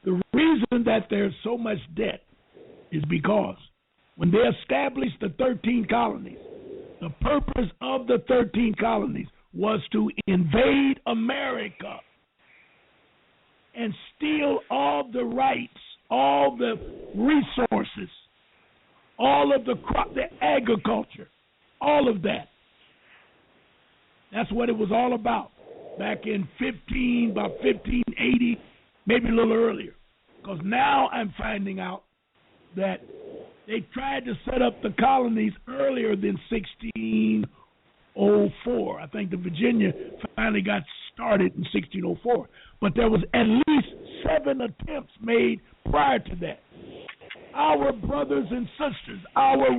The reason that there's so much debt is because when they established the 13 colonies, the purpose of the 13 colonies was to invade America and steal all the rights, all the resources, all of the agriculture, all of that. That's what it was all about back in about 1580, maybe a little earlier. Because now I'm finding out that they tried to set up the colonies earlier than 1604. I think the Virginia finally got started in 1604. But there was at least 7 attempts made prior to that. Our brothers and sisters, our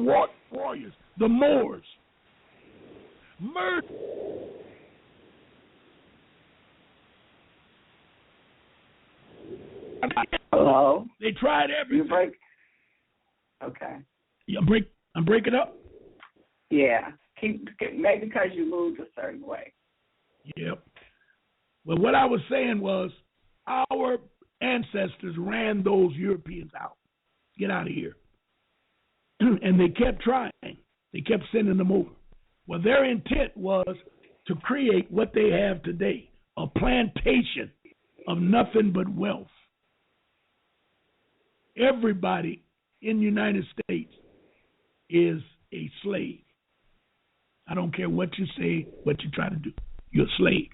warriors, the Moors, Murder. Hello? They tried everything. You break? Okay. Yeah, I'm breaking up? Yeah. Maybe because you moved a certain way. Yep. Well, what I was saying was our ancestors ran those Europeans out. Get out of here. And they kept trying. They kept sending them over. Well, their intent was to create what they have today, a plantation of nothing but wealth. Everybody in the United States is a slave. I don't care what you say, what you try to do. You're a slave.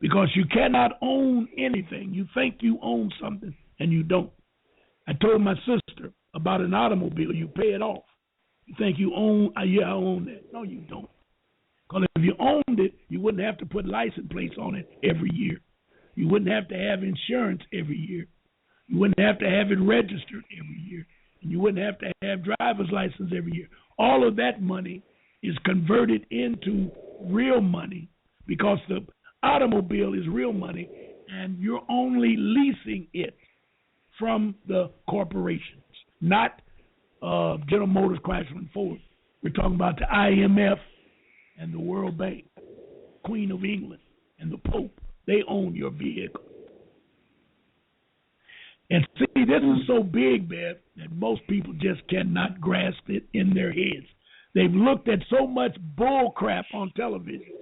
Because you cannot own anything. You think you own something, and you don't. I told my sister about an automobile. You pay it off. You think you own, yeah, I own that. No, you don't. Because if you owned it, you wouldn't have to put license plates on it every year. You wouldn't have to have insurance every year. You wouldn't have to have it registered every year. And you wouldn't have to have driver's license every year. All of that money is converted into real money because the automobile is real money, and you're only leasing it from the corporations, not General Motors, Chrysler, and Ford. We're talking about the IMF and the World Bank, Queen of England, and the Pope. They own your vehicle. And see, this is so big, Bev, that most people just cannot grasp it in their heads. They've looked at so much bull crap on television.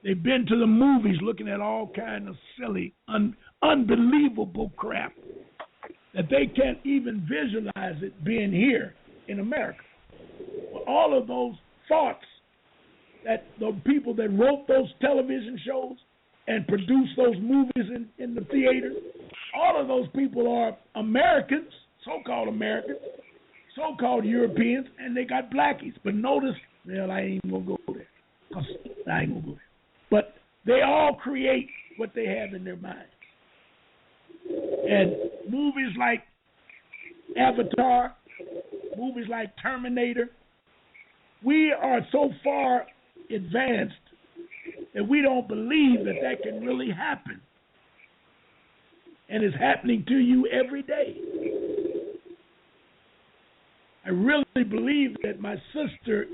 They've been to the movies looking at all kind of silly, unbelievable crap that they can't even visualize it being here in America. Well, all of those thoughts that the people that wrote those television shows and produced those movies in the theaters, all of those people are Americans, so-called Americans, so-called Europeans, and they got blackies. But notice, well, I ain't going to go there. I ain't going to go there. But they all create what they have in their minds. And movies like Avatar, movies like Terminator, we are so far advanced that we don't believe that that can really happen. And it's happening to you every day. I really believe that my sister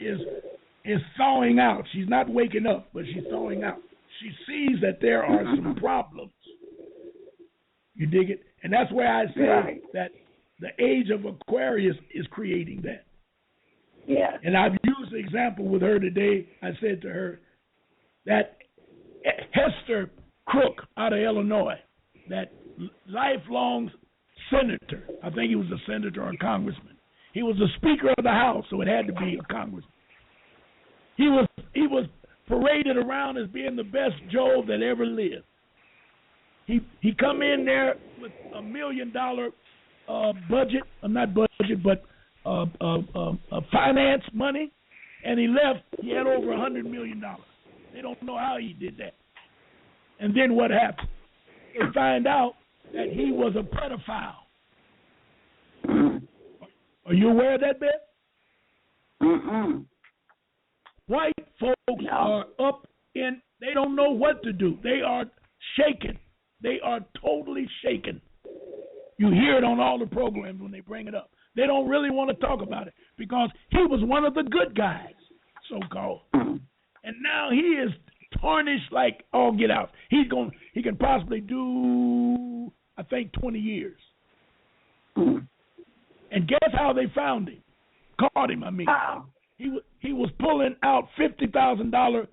is thawing out. She's not waking up, but she's thawing out. She sees that there are some problems. You dig it? And that's where I say that the age of Aquarius is creating that. Yeah. And I've used the example with her today. I said to her that Hester Crook out of Illinois, that lifelong senator, I think he was a senator or a congressman. He was the Speaker of the House, so it had to be a congressman. He was paraded around as being the best Joe that ever lived. He come in there with $1 million budget, not budget, but finance money, and he left. He had over $100 million. They don't know how he did that. And then what happened? They find out that he was a pedophile. Are you aware of that, Beth? Mm-mm. White folks are up in, they don't know what to do. They are shaken. They are totally shaken. You hear it on all the programs when they bring it up. They don't really want to talk about it because he was one of the good guys, so-called. And now he is tarnished like all get out. He can possibly do, I think, 20 years. And guess how they found him? Caught him, I mean. He was pulling out $50,000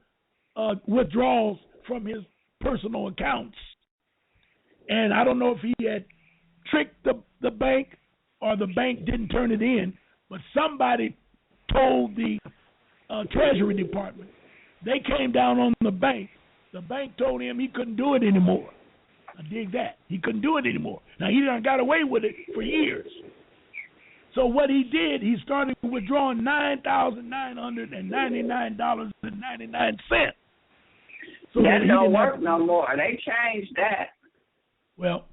withdrawals from his personal accounts. And I don't know if he had tricked the bank or the bank didn't turn it in, but somebody told the Treasury Department. They came down on the bank. The bank told him he couldn't do it anymore. I dig that. He couldn't do it anymore. Now, he done got away with it for years. So what he did, he started withdrawing $9,999.99. So that don't work no more. They changed that. Well,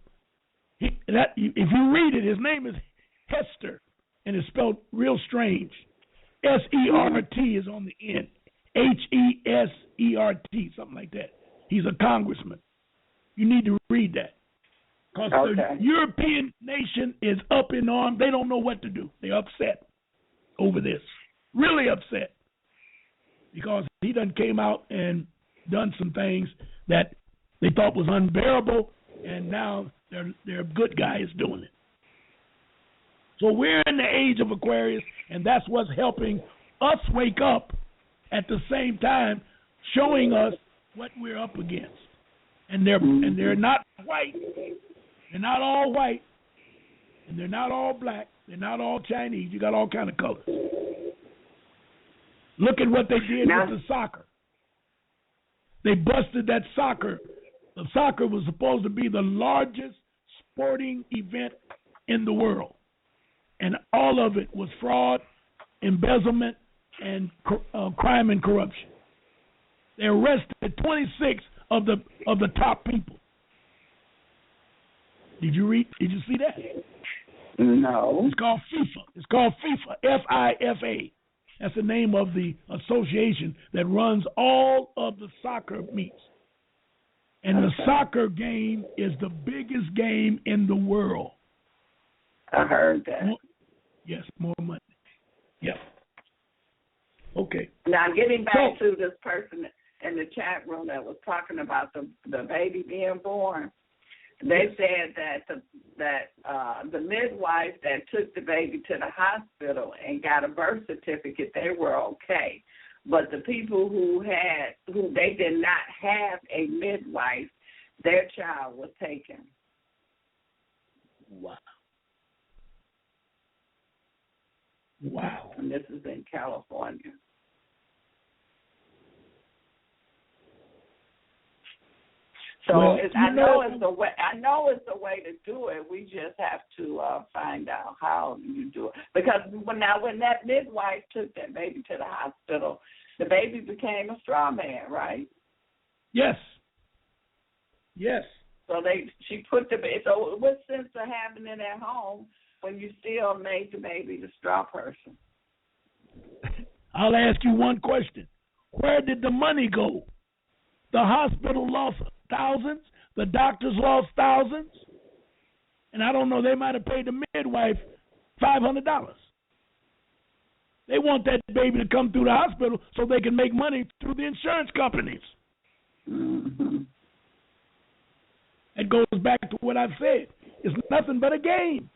if you read it, his name is Hester, and it's spelled real strange. SERT is on the end. Hesert, something like that. He's a congressman. You need to read that. Because the European nation is up in arms. They don't know what to do. They're upset over this. Really upset. Because he done came out and done some things that they thought was unbearable, and now they're good guys doing it. So we're in the age of Aquarius, and that's what's helping us wake up at the same time, showing us what we're up against. And they're not white. They're not all white, and they're not all black. They're not all Chinese. You got all kind of colors. Look at what they did with the soccer. They busted that soccer. The soccer was supposed to be the largest sporting event in the world, and all of it was fraud, embezzlement, and crime and corruption. They arrested 26 of the top people. Did you see that? No. It's called FIFA. FIFA. That's the name of the association that runs all of the soccer meets. And the soccer game is the biggest game in the world. I heard that. More money. Yep. Okay. Now, getting back to this person in the chat room that was talking about the baby being born, they said that the midwife that took the baby to the hospital and got a birth certificate, they were okay. But the people who they did not have a midwife, their child was taken. Wow. And this is in California. So I know it's the way to do it. We just have to find out how you do it. Because when that midwife took that baby to the hospital, the baby became a straw man, right? Yes. So she put the baby. So what sense of having it at home when you still made the baby the straw person? I'll ask you one question. Where did the money go? The hospital lost thousands. The doctors lost thousands. And I don't know, they might have paid the midwife $500. They want that baby to come through the hospital so they can make money through the insurance companies. Mm-hmm. It goes back to what I've said. It's nothing but a game.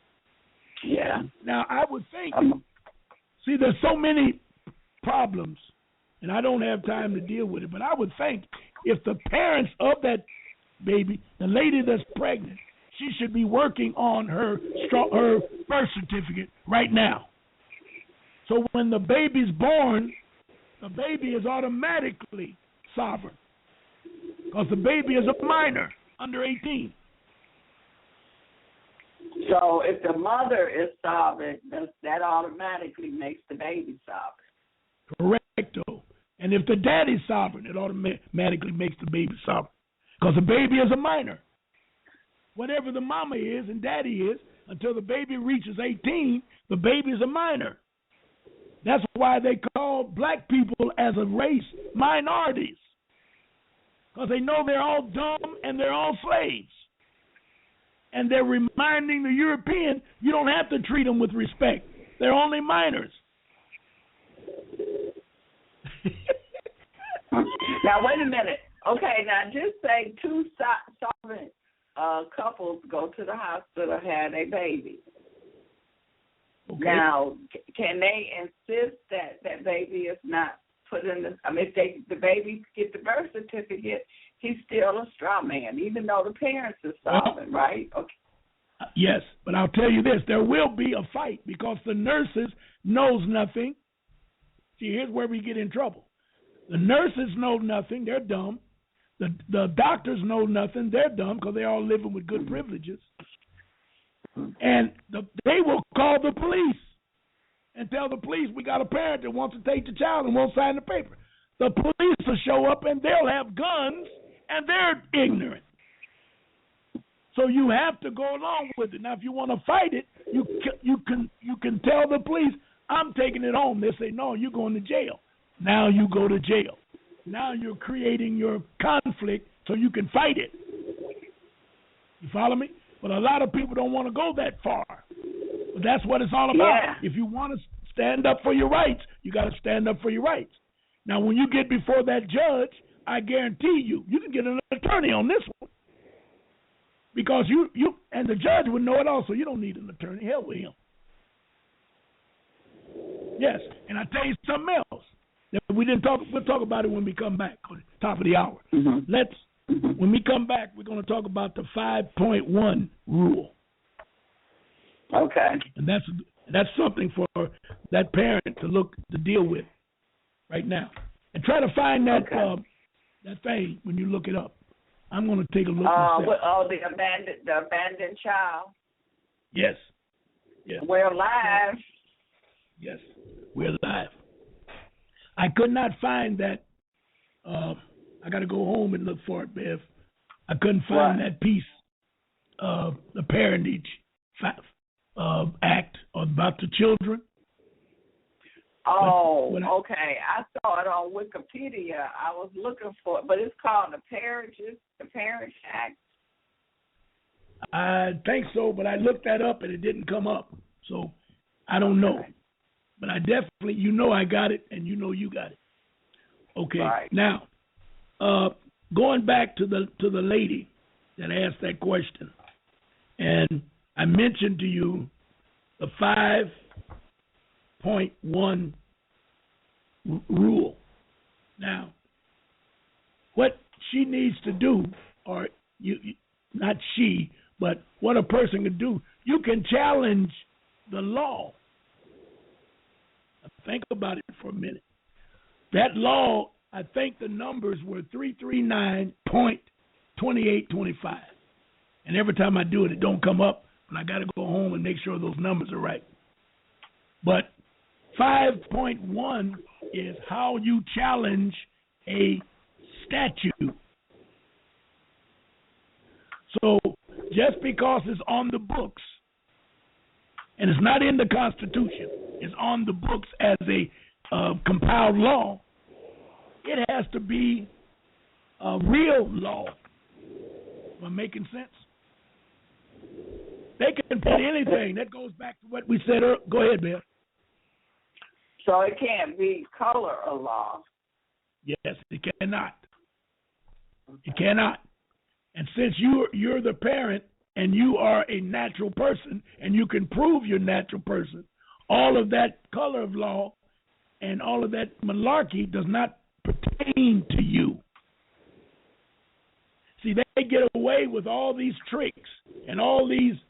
Yeah. Now, I would think, see, there's so many problems, and I don't have time to deal with it, but I would think if the parents of that baby, the lady that's pregnant, she should be working on her birth certificate right now. So when the baby's born, the baby is automatically sovereign because the baby is a minor under 18. So if the mother is sovereign, that automatically makes the baby sovereign. Correcto. And if the daddy's sovereign, it automatically makes the baby sovereign because the baby is a minor. Whatever the mama is and daddy is, until the baby reaches 18, the baby is a minor. That's why they call black people as a race minorities, because they know they're all dumb and they're all slaves. And they're reminding the European, you don't have to treat them with respect. They're only minors. Now, wait a minute. Okay, now just say two sovereign couples go to the hospital, have a baby. Okay. Now, can they insist that that baby is not put in the? I mean, if the baby get the birth certificate, he's still a straw man, even though the parents are sovereign, right? Okay. Yes, but I'll tell you this: there will be a fight because the nurses knows nothing. See, here's where we get in trouble. The nurses know nothing; they're dumb. The doctors know nothing; they're dumb because they're all living with good privileges. And they will call the police and tell the police, we got a parent that wants to take the child and won't sign the paper. The police will show up and they'll have guns and they're ignorant. So you have to go along with it. Now, if you want to fight it, you can tell the police, I'm taking it home. They say, no, you're going to jail. Now you go to jail. Now you're creating your conflict so you can fight it. You follow me? But a lot of people don't want to go that far. But that's what it's all about. Yeah. If you want to stand up for your rights, you got to stand up for your rights. Now, when you get before that judge, I guarantee you can get an attorney on this one. Because you and the judge would know it also. You don't need an attorney. Hell with him. Yes, and I tell you something else. We didn't talk. We'll talk about it when we come back. Top of the hour. Mm-hmm. When we come back, we're going to talk about the 5.1 rule. Okay. And that's something for that parent to deal with right now, and try to find that that thing when you look it up. I'm going to take a look. The abandoned child. Yes. Yes. We're live. Yes, we're live. I could not find that. I got to go home and look for it, Bev. I couldn't find that piece of the Parentage Act about the children. Oh, okay. I saw it on Wikipedia. I was looking for it, but it's called the Parent Act. I think so, but I looked that up and it didn't come up. So I don't know. But I definitely, I got it, and you got it. Okay. Right. Now, going back to the lady that asked that question, and I mentioned to you the 5.1 rule. Now, what she needs to do, or not she, but what a person can do, you can challenge the law. Think about it for a minute. That law, I think the numbers were 339.2825. And every time I do it, it don't come up, and I got to go home and make sure those numbers are right. But 5.1 is how you challenge a statute. So just because it's on the books, and it's not in the Constitution, it's on the books as a compiled law, it has to be a real law. Am I making sense? They can put anything. That goes back to what we said earlier. Go ahead, Bill. So it can't be color of law. Yes, it cannot. It cannot. And since you're the parent and you are a natural person and you can prove you're a natural person, all of that color of law and all of that malarkey does not pertain to you. See, they get away with all these tricks and all these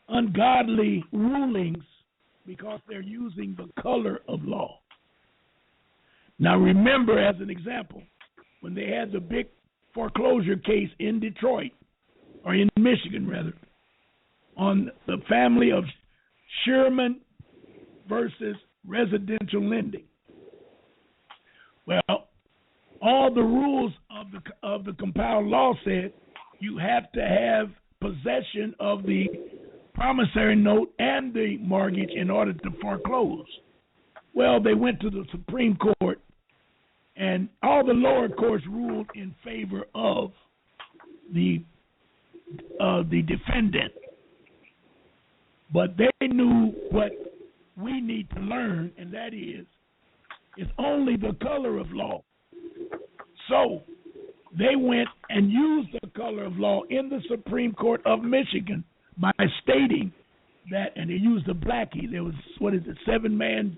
ungodly rulings because they're using the color of law. Now remember, as an example, when they had the big foreclosure case in Detroit, or in Michigan rather, on the family of Sherman versus residential lending. Well, all the rules of the compiled law said you have to have possession of the promissory note and the mortgage in order to foreclose. Well, they went to the Supreme Court, and all the lower courts ruled in favor of the defendant. But they knew what we need to learn, and that is, it's only the color of law. So they went and used the color of law in the Supreme Court of Michigan by stating that, and they used the blackie. There was, 7-man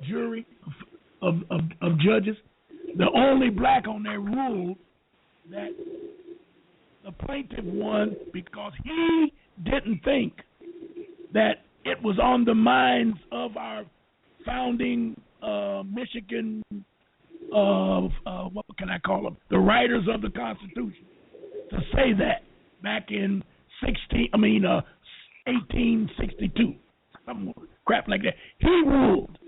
jury of judges. The only black on there ruled that the plaintiff won because he didn't think that it was on the minds of our founding Michigan, what can I call them? The writers of the Constitution, to say that back in 1862, some crap like that. He ruled.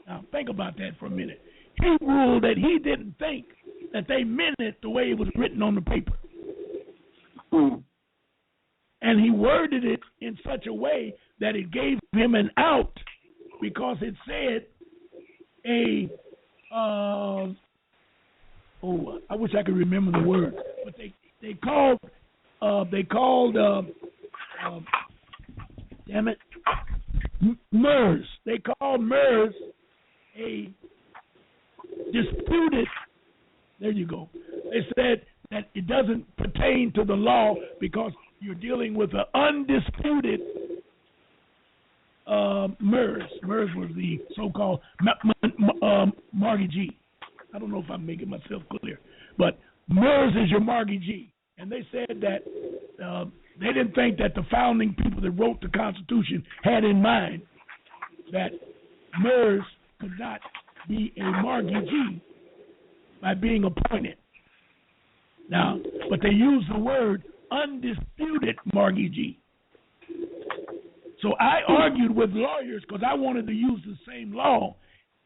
Now think about that for a minute. He ruled that he didn't think that they meant it the way it was written on the paper. And he worded it in such a way that it gave him an out, because it said a I wish I could remember the word, but they called damn it, MERS. They called MERS a disputed. There you go. They said that it doesn't pertain to the law because you're dealing with an undisputed MERS. MERS was the so-called mortgagee. I don't know if I'm making myself clear, but MERS is your mortgagee. And they said that they didn't think that the founding people that wrote the Constitution had in mind that MERS could not be a mortgagee by being appointed. Now, but they use the word undisputed mortgagee. So I argued with lawyers because I wanted to use the same law,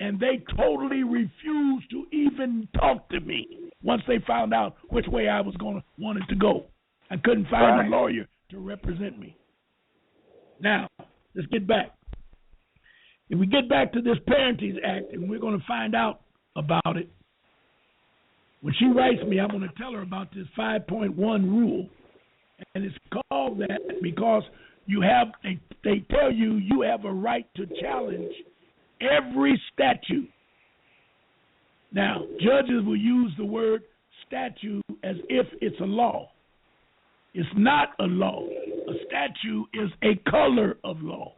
and they totally refused to even talk to me once they found out which way I was going to want it to go. I couldn't find a lawyer to represent me. Now, let's get back. If we get back to this Parentage Act, and we're going to find out about it, when she writes me, I'm going to tell her about this 5.1 rule, and it's called that because you have they tell you have a right to challenge every statute. Now, judges will use the word statute as if it's a law. It's not a law. A statute is a color of law.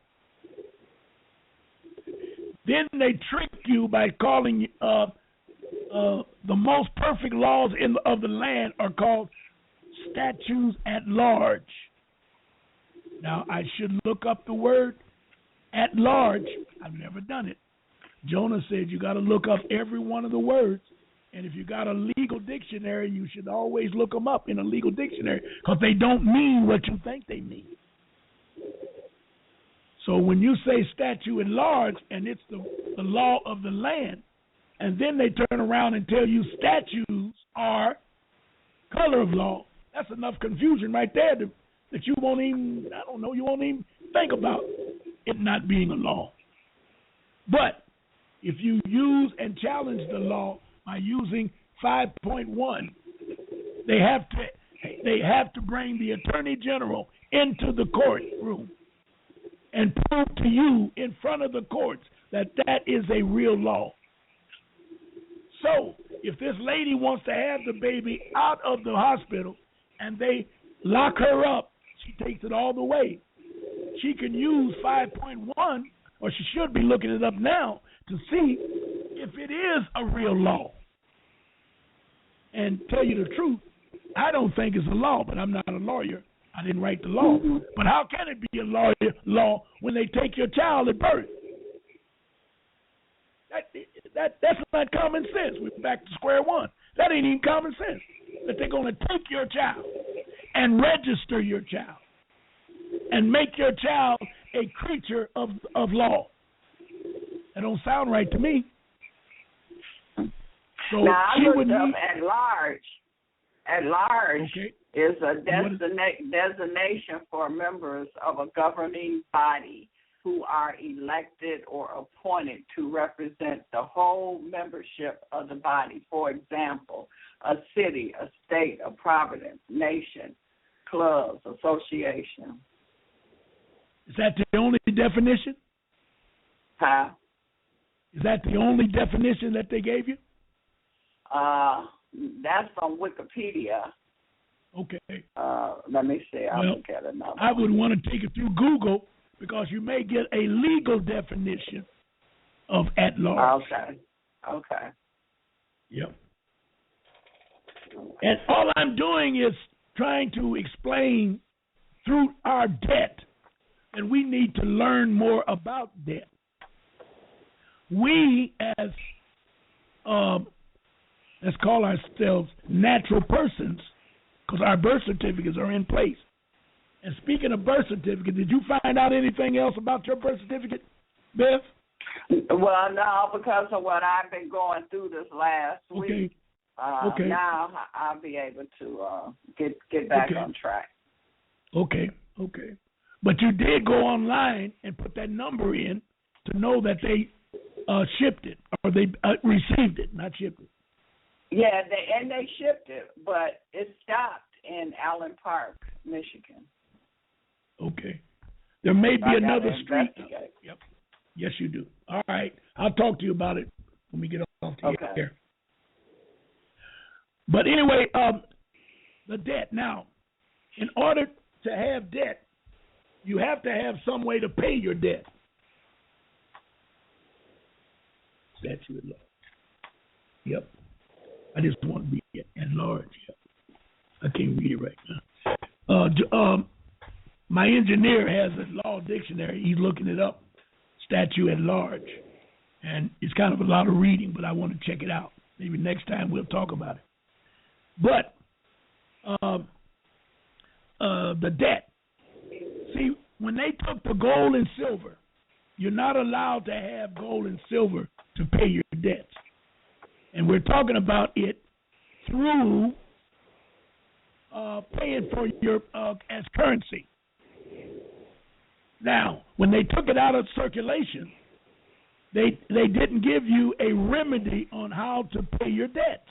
Then they trick you by calling the most perfect laws of the land are called statutes at large. Now, I should look up the word at large. I've never done it. Jonah said you got to look up every one of the words. And if you got a legal dictionary, you should always look them up in a legal dictionary because they don't mean what you think they mean. So when you say statute at large and it's the law of the land, and then they turn around and tell you statutes are color of law, that's enough confusion right there that you won't even, you won't even think about it not being a law. But if you use and challenge the law by using 5.1, they have to bring the Attorney General into the courtroom and prove to you in front of the courts that is a real law. So, if this lady wants to have the baby out of the hospital and they lock her up, she takes it all the way. She can use 5.1, or she should be looking it up now to see if it is a real law. And tell you the truth, I don't think it's a law, but I'm not a lawyer. I didn't write the law. Mm-hmm. But how can it be a law when they take your child at birth? That's not common sense. We're back to square one. That ain't even common sense. That they're going to take your child and register your child and make your child a creature of law. That don't sound right to me. So now, I looked up at large. At large is a designation for members of a governing body who are elected or appointed to represent the whole membership of the body. For example, a city, a state, a province, nation, clubs, association. Is that the only definition? Huh? Is that the only definition that they gave you? That's from Wikipedia. Okay. Let me see. I'll look at another. I would want to take it through Google because you may get a legal definition of at large. Okay. Yep. And all I'm doing is trying to explain through our debt that we need to learn more about debt. We as let's call ourselves natural persons because our birth certificates are in place. And speaking of birth certificate, did you find out anything else about your birth certificate, Beth? Well, no, because of what I've been going through this last week. Now I'll be able to get back on track. Okay. But you did go online and put that number in to know that shipped it, or they received it, not shipped it. Yeah, they shipped it, but it stopped in Allen Park, Michigan. Okay. There may be another street. Yep. Yes, you do. All right. I'll talk to you about it when we get off the air. But anyway, the debt. Now, in order to have debt, you have to have some way to pay your debt. Statute of law. Yep. I just want to be at large. Yep. I can't read it right now. My engineer has a law dictionary. He's looking it up. Statute at large. And it's kind of a lot of reading, but I want to check it out. Maybe next time we'll talk about it. But the debt. See, when they took the gold and silver, you're not allowed to have gold and silver to pay your debts. And we're talking about it through paying for your as currency. Now, when they took it out of circulation, they didn't give you a remedy on how to pay your debts.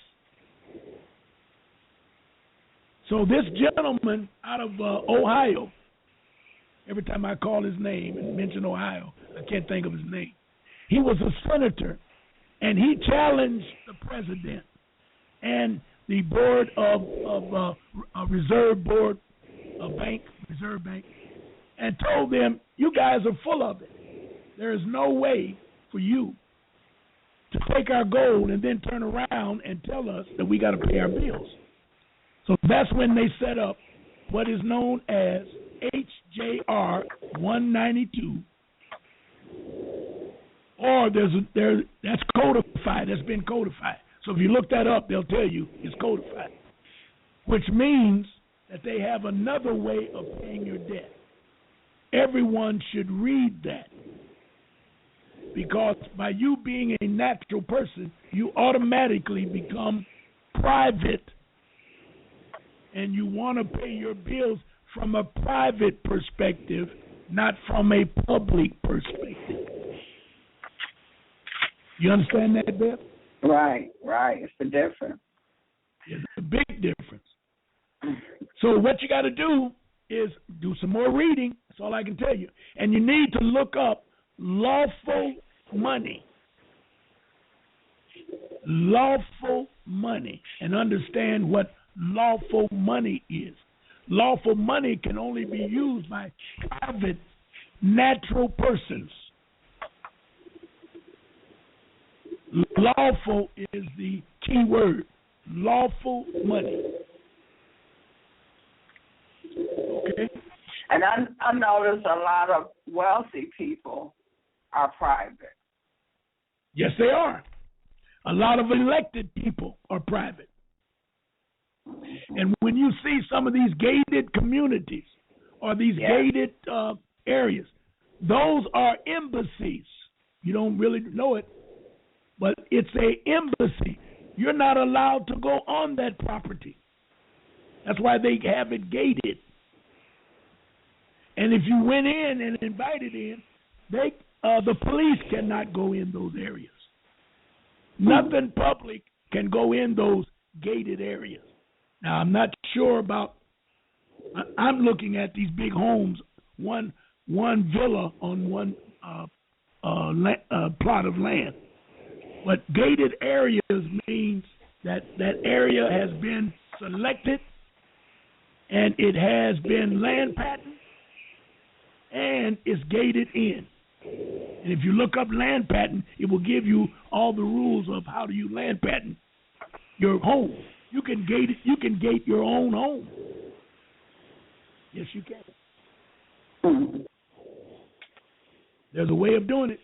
So this gentleman out of Ohio, every time I call his name and mention Ohio, I can't think of his name. He was a senator, and he challenged the president and the board of Reserve Board of Bank, Reserve Bank, and told them, you guys are full of it. There is no way for you to take our gold and then turn around and tell us that we got to pay our bills. So that's when they set up what is known as HJR 192, or that's codified. That's been codified. So if you look that up, they'll tell you it's codified, which means that they have another way of paying your debt. Everyone should read that, because by you being a natural person, you automatically become private, and you want to pay your bills from a private perspective, not from a public perspective. You understand that, Beth? Right. It's the difference. It's a big difference. So what you got to do is do some more reading. That's all I can tell you. And you need to look up lawful money. Lawful money. And understand what lawful money is. Lawful money can only be used by private, natural persons. Lawful is the key word. Lawful money. Okay? And I notice a lot of wealthy people are private. Yes, they are. A lot of elected people are private. And when you see some of these gated communities or these gated areas, those are embassies. You don't really know it, but it's an embassy. You're not allowed to go on that property. That's why they have it gated. And if you went in and invited in, the police cannot go in those areas. Nothing public can go in those gated areas. Now, I'm not sure about, I'm looking at these big homes, one villa on one plot of land. But gated areas means that area has been selected and it has been land patented and it's gated in. And if you look up land patent, it will give you all the rules of how do you land patent your home. You can gate it. You can gate your own home. Yes, you can. There's a way of doing it.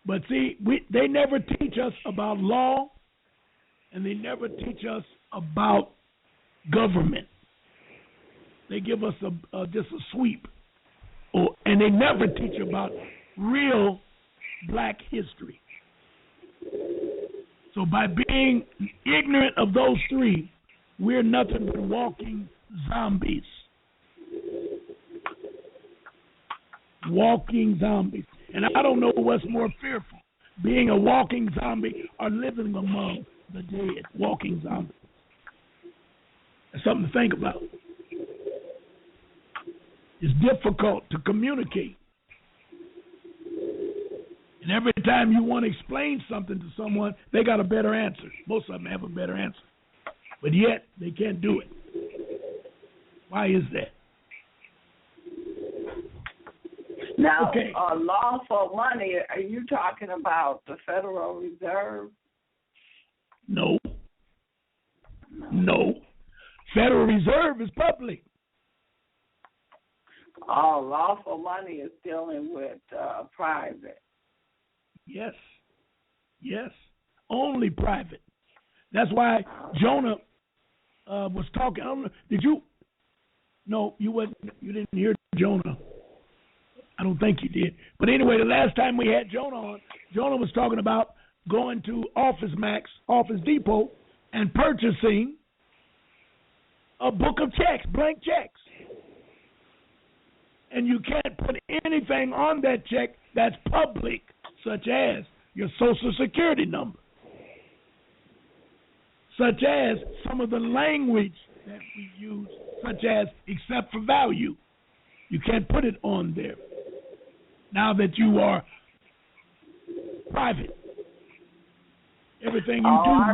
But see, they never teach us about law, and they never teach us about government. They give us just a sweep, and they never teach about real black history. So by being ignorant of those three, we're nothing but walking zombies. Walking zombies. And I don't know what's more fearful, being a walking zombie or living among the dead, walking zombie. That's something to think about. It's difficult to communicate. And every time you want to explain something to someone, they got a better answer. Most of them have a better answer. But yet, they can't do it. Why is that? Now, okay. Lawful money, are you talking about the Federal Reserve? No. Federal Reserve is public. Oh, lawful money is dealing with private. Yes. Only private. That's why Jonah was talking. I don't know, did you? No, you wasn't. You didn't hear Jonah. I don't think you did. But anyway, the last time we had Jonah on, Jonah was talking about going to Office Max, Office Depot, and purchasing a book of checks, blank checks. And you can't put anything on that check that's public, such as your Social Security number, such as some of the language that we use, such as except for value. You can't put it on there. Now that you are private, everything you do. I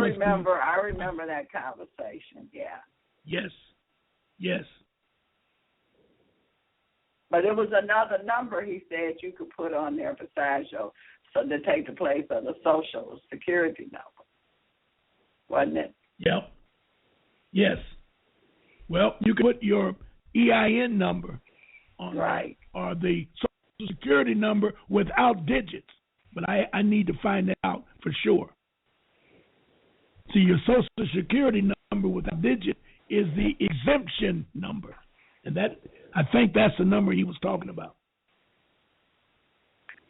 remember that conversation. Yeah. Yes. But it was another number he said you could put on there besides your, so to take the place of the Social Security number, wasn't it? Yeah. Yes. Well, you can put your EIN number on right, or the Social Security number without digits, but I need to find that out for sure. See, your Social Security number without digit is the exemption number, and that I think that's the number he was talking about.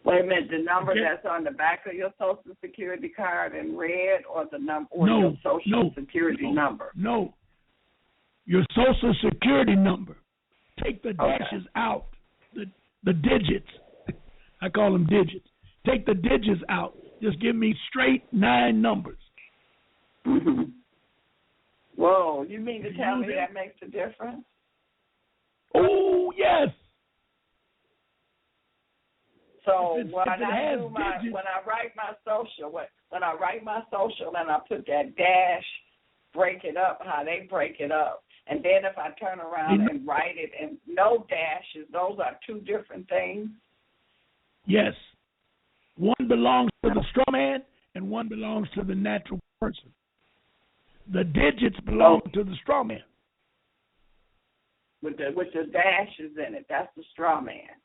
Wait a minute, the number that's on the back of your Social Security card in red, or the number, or your Social Security number? No, your Social Security number. Take the dashes out, the digits. I call them digits. Take the digits out. Just give me straight 9 numbers. Mm-hmm. Whoa, you mean to tell me that makes a difference? Oh, yes. So when I write my social and I put that dash, break it up how they break it up, and then if I turn around and write it and no dashes, those are 2 different things. Yes. One belongs to the straw man and one belongs to the natural person. The digits belong to the straw man. With the dashes in it, that's the straw man.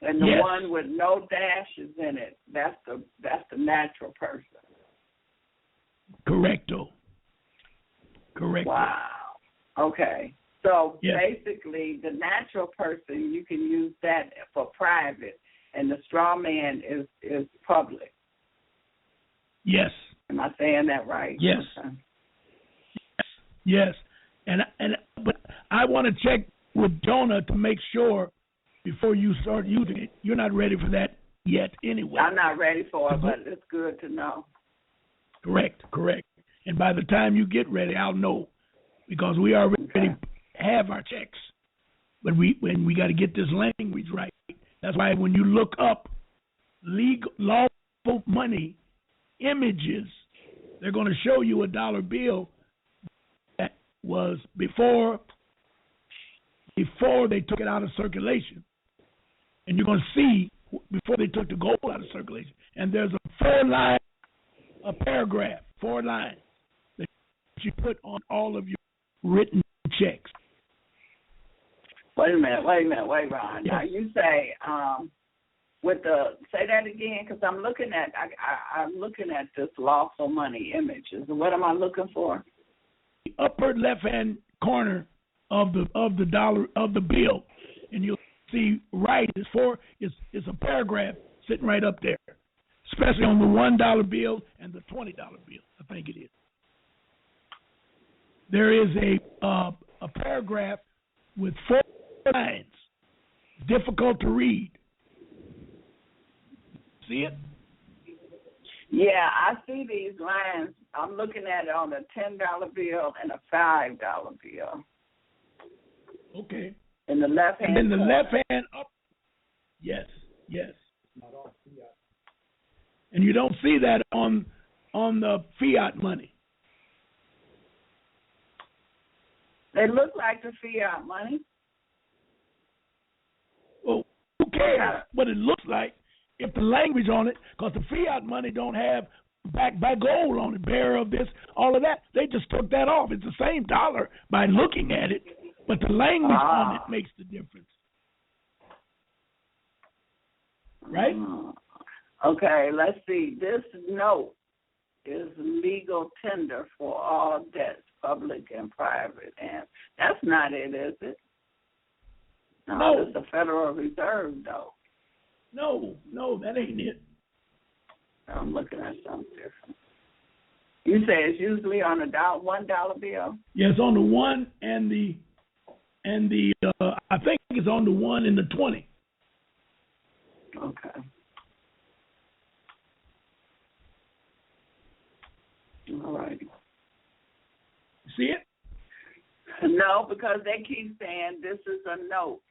And the one with no dashes in it, that's the natural person. Correcto. Wow. Okay. So basically, the natural person, you can use that for private, and the straw man is public. Yes. Am I saying that right? Yes. Okay. Yes. But I want to check with Jonah to make sure before you start using it. You're not ready for that yet anyway. I'm not ready for it, but it's good to know. Correct. And by the time you get ready, I'll know, because we already have our checks. But we got to get this language right. That's why when you look up lawful money images, they're going to show you a dollar bill that was before they took it out of circulation. And you're going to see before they took the gold out of circulation. And there's a paragraph, 4 lines that you put on all of your written checks. Wait a minute, Ron. Now you say say that again, because I'm looking at this lawful money images. What am I looking for? The upper left-hand corner of the dollar of the bill, and you'll see is a paragraph sitting right up there, especially on the $1 bill and the $20 bill. I think it is. There is a paragraph with 4 lines, difficult to read. See it? Yeah, I see these lines. I'm looking at it on a $10 bill and a $5 bill. Okay. In the left hand. And then the left hand up. Yes, yes. And you don't see that on the fiat money. They look like the fiat money. Well, who cares what it looks like if the language on it, because the fiat money don't have backed by gold on it, bearer of this, all of that. They just took that off. It's the same dollar by looking at it, but the language on it makes the difference. Right? Okay, let's see. This note is legal tender for all debts, public and private. And that's not it, is it? No. It's the Federal Reserve, though. No, that ain't it. I'm looking at something different. You say it's usually on a $1 bill? Yes, on the 1 and the I think it's on the 1 and the 20. Okay. All right. See it? No, because they keep saying this is a note.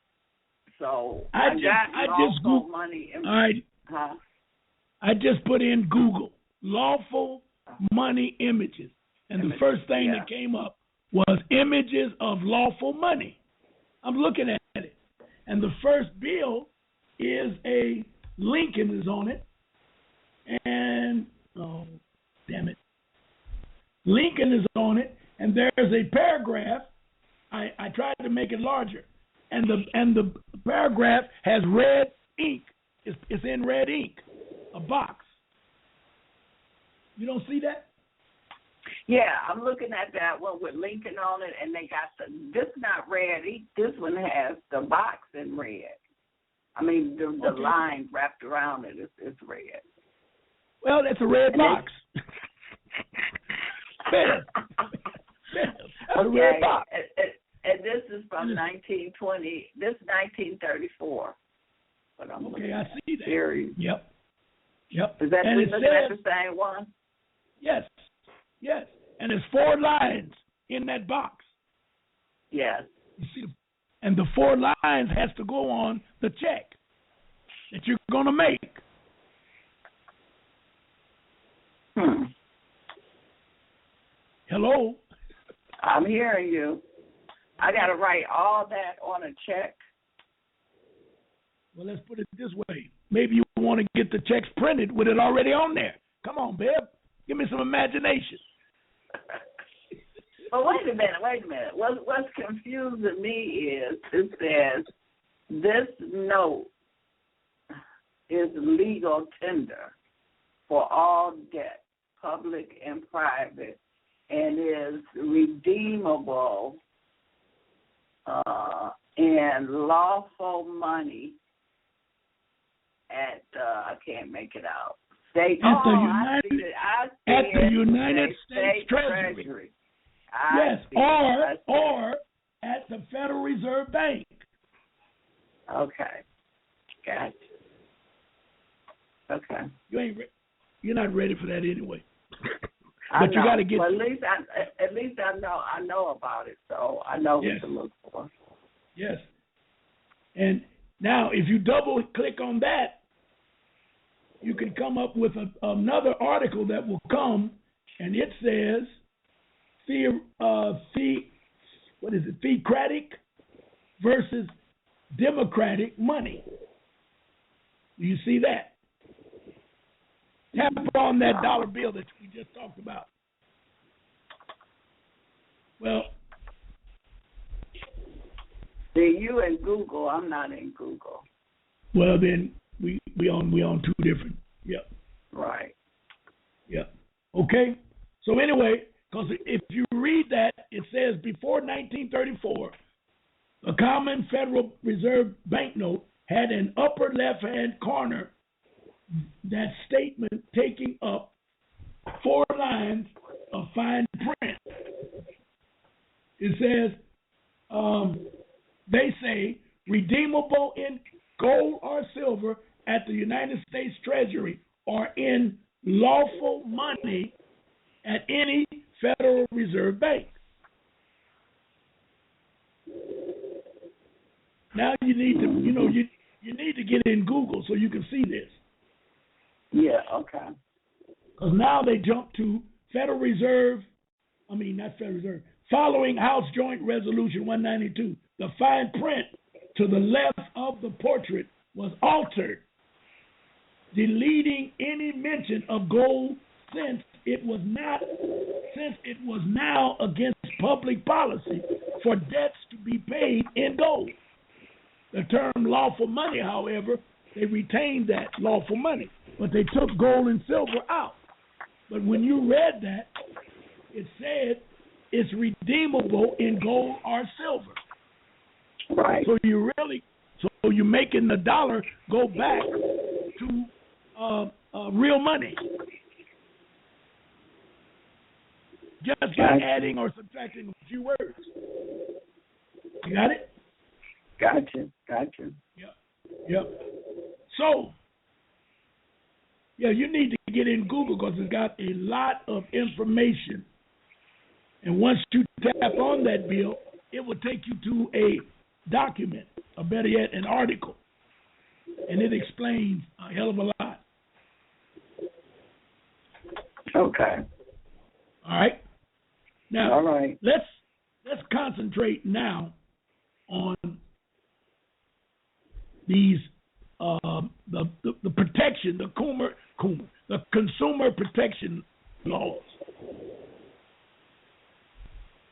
So I just Googled money. All right. Huh? I just put in Google lawful money images, and the first thing that came up was images of lawful money. I'm looking at it, and the first bill is a Lincoln is on it, and oh damn it, Lincoln is on it, and there's a paragraph. I tried to make it larger, and the paragraph has red ink. It's in red ink, a box. You don't see that? Yeah, I'm looking at that one with Lincoln on it, and they got this not red ink. This one has the box in red. I mean, the line wrapped around it is red. Well, it's a red box. That's a red box. And this is from 1920. This is 1934. But I'm looking I see that. Series. Yep. Is that we looking at the same one? Yes. And there's 4 lines in that box. Yes. You see, and the 4 lines has to go on the check that you're going to make. Hello? I'm hearing you. I got to write all that on a check. Well, let's put it this way. Maybe you want to get the checks printed with it already on there. Come on, Beb. Give me some imagination. But wait a minute. What's confusing me is it says this note is legal tender for all debt, public and private, and is redeemable in lawful money at I can't make it out. State at the United States Treasury. Yes, or at the Federal Reserve Bank. Okay, gotcha. Okay. You're not ready for that anyway. But you got to get. Well, at least I know about it, so I know what to look for. Yes. And now, if you double click on that, you can come up with another article that will come, and it says, theocratic versus democratic money. Do you see that? Tap on that dollar bill that we just talked about. Well, see, you in Google. I'm not in Google. Well, then we on 2 different. Yep. Right. Yep. Okay. So anyway, because if you read that, it says before 1934, a common Federal Reserve banknote had an upper left-hand corner that statement taking up 4 lines of fine print. It says, they say, redeemable in gold or silver at the United States Treasury or in lawful money at any Federal Reserve bank. Now you need to, you need to get in Google so you can see this. Yeah, okay. Because now they jump to following House Joint Resolution 192, the fine print to the left of the portrait was altered, deleting any mention of gold since it was now against public policy for debts to be paid in gold. The term lawful money, however, they retained that lawful money, but they took gold and silver out. But when you read that, it said it's redeemable in gold or silver. Right. So you're making the dollar go back to real money. Just by adding or subtracting a few words. You got it? Gotcha. Yep. So, you need to get in Google because it's got a lot of information. And once you tap on that bill, it will take you to a document, or better yet, an article. And it explains a hell of a lot. Okay. All right. Now, all right. Let's concentrate now on these the protection, the consumer protection laws.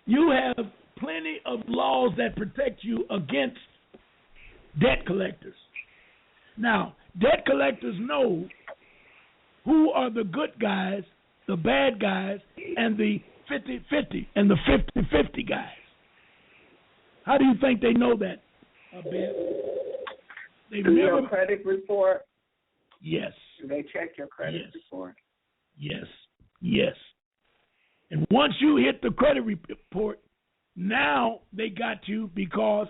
You have plenty of laws that protect you against debt collectors. Now, debt collectors know who are the good guys, the bad guys, and the 50-50 and the 50-50 guys. How do you think they know that, Ben? Do your credit report? Yes. Do they check your credit report? Yes. And once you hit the credit report, now they got you because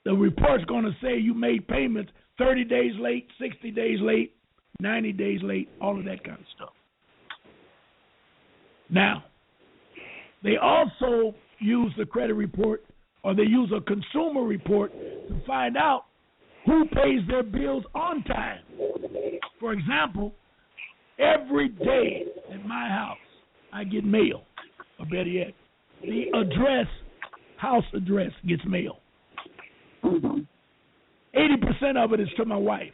the report's going to say you made payments 30 days late, 60 days late, 90 days late, all of that kind of stuff. Now, they also use the credit report, or they use a consumer report to find out who pays their bills on time. For example, every day at my house, I get mail, or better yet, the house address gets mail. 80% of it is to my wife.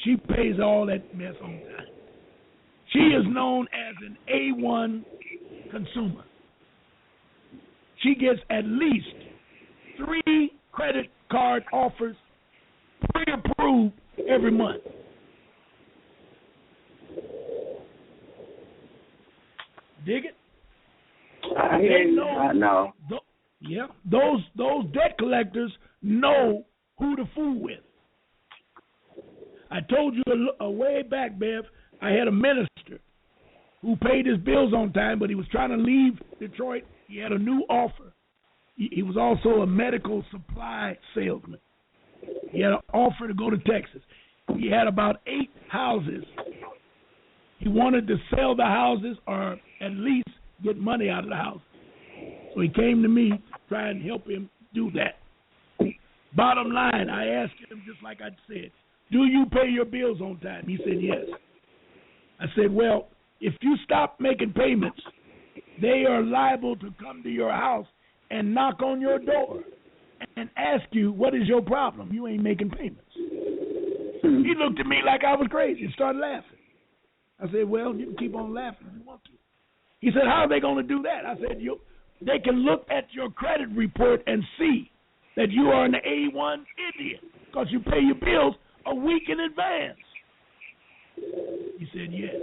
She pays all that mess on time. She is known as an A1 consumer. She gets at least 3 credit card offers pre-approved every month. Dig it? I hear you. I know. Those debt collectors know who to fool with. I told you a way back, Bev, I had a minister who paid his bills on time, but he was trying to leave Detroit. He had a new offer. He was also a medical supply salesman. He had an offer to go to Texas. He had about 8 houses. He wanted to sell the houses or at least get money out of the house. So he came to me to try and help him do that. Bottom line, I asked him just like I said, do you pay your bills on time? He said yes. I said, well, if you stop making payments, they are liable to come to your house and knock on your door and ask you, what is your problem? You ain't making payments. He looked at me like I was crazy and started laughing. I said, well, you can keep on laughing if you want to. He said, how are they going to do that? I said, they can look at your credit report and see that you are an A1 idiot because you pay your bills a week in advance. He said, yes.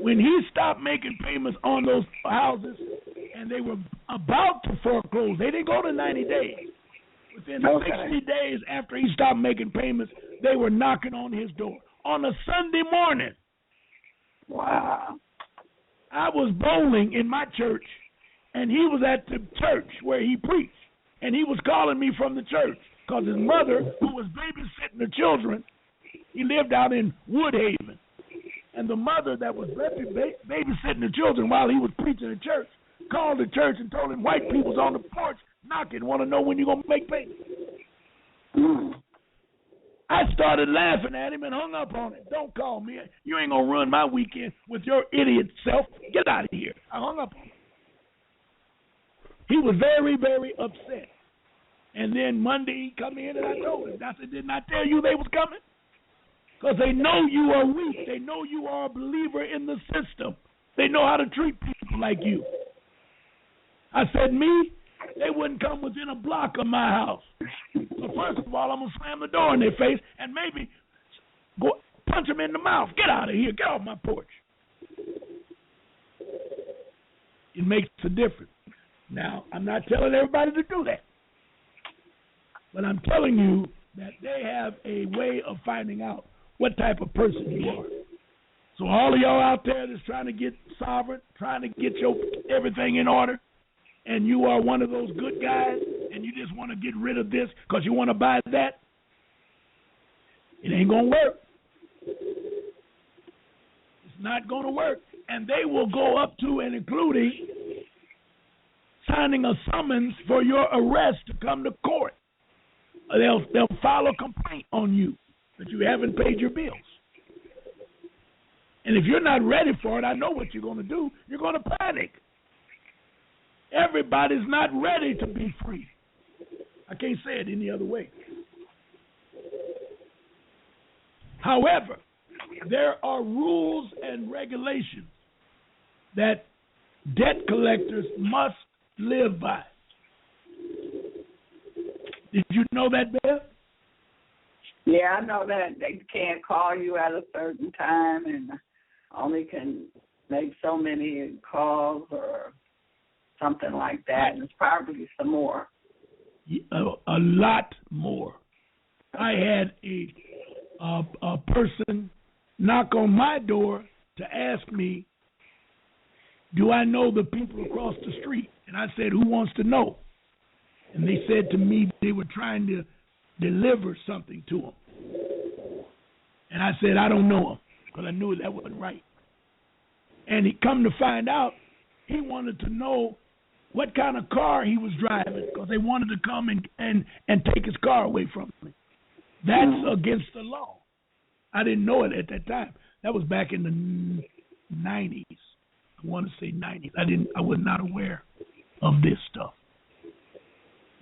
When he stopped making payments on those houses and they were about to foreclose, they didn't go to 90 days. Within 60 days after he stopped making payments, they were knocking on his door on a Sunday morning. Wow. I was bowling in my church, and he was at the church where he preached, and he was calling me from the church because his mother, who was babysitting the children, He lived out in Woodhaven. And the mother that was babysitting the children while he was preaching at church called the church and told him white people's on the porch knocking, want to know when you're going to make payment. I started laughing at him and hung up on him. Don't call me. You ain't going to ruin my weekend with your idiot self. Get out of here. I hung up on him. He was very, very upset. And then Monday he come in and I told him. I said, didn't I tell you they was coming? Because they know you are weak. They know you are a believer in the system. They know how to treat people like you. I said, me, they wouldn't come within a block of my house. So first of all, I'm going to slam the door in their face and maybe go punch them in the mouth. Get out of here. Get off my porch. It makes a difference. Now, I'm not telling everybody to do that. But I'm telling you that they have a way of finding out what type of person you are. So all of y'all out there that's trying to get sovereign, trying to get your everything in order, and you are one of those good guys, and you just want to get rid of this because you want to buy that, it ain't going to work. It's not going to work. And they will go up to and including signing a summons for your arrest to come to court. They'll file a complaint on you that you haven't paid your bills. And if you're not ready for it, I know what you're going to do. You're going to panic. Everybody's not ready to be free. I can't say it any other way. However, there are rules and regulations that debt collectors must live by. Did you know that, Beth? Yeah, I know that they can't call you at a certain time and only can make so many calls or something like that. And it's probably some more. A lot more. I had a person knock on my door to ask me, do I know the people across the street? And I said, who wants to know? And they said to me they were trying to deliver something to them. And I said, I don't know them, because I knew that wasn't right. And he come to find out, he wanted to know what kind of car he was driving, because they wanted to come and take his car away from me. That's against the law. I didn't know it at that time. That was back in the 90s. I want to say 90s. I was not aware of this stuff.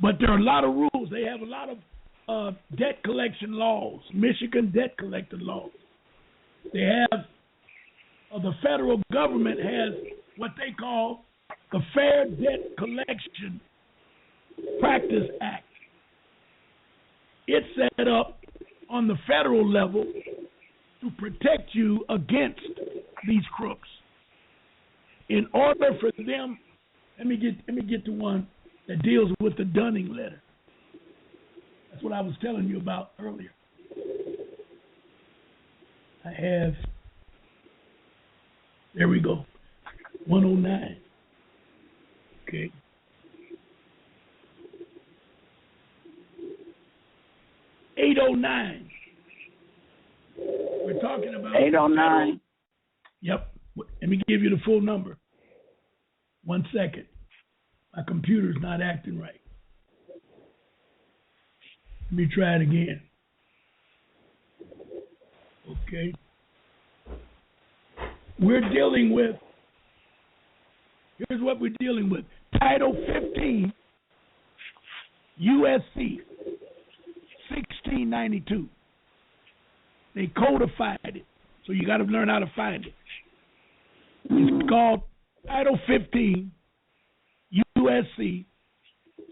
But there are a lot of rules. They have a lot of debt collection laws, Michigan debt collector laws. They have, the federal government has what they call the Fair Debt Collection Practice Act. It's set up on the federal level to protect you against these crooks. In order for them, let me get to one that deals with the Dunning letter. That's what I was telling you about earlier. I have, there we go, 109. Okay. $809. We're talking about 809. Yep. Let me give you the full number. 1 second. My computer's not acting right. Let me try it again. Okay. We're dealing with, here's what we're dealing with. Title 15, USC, 1692. They codified it, so you got to learn how to find it. It's called Title 15, USC,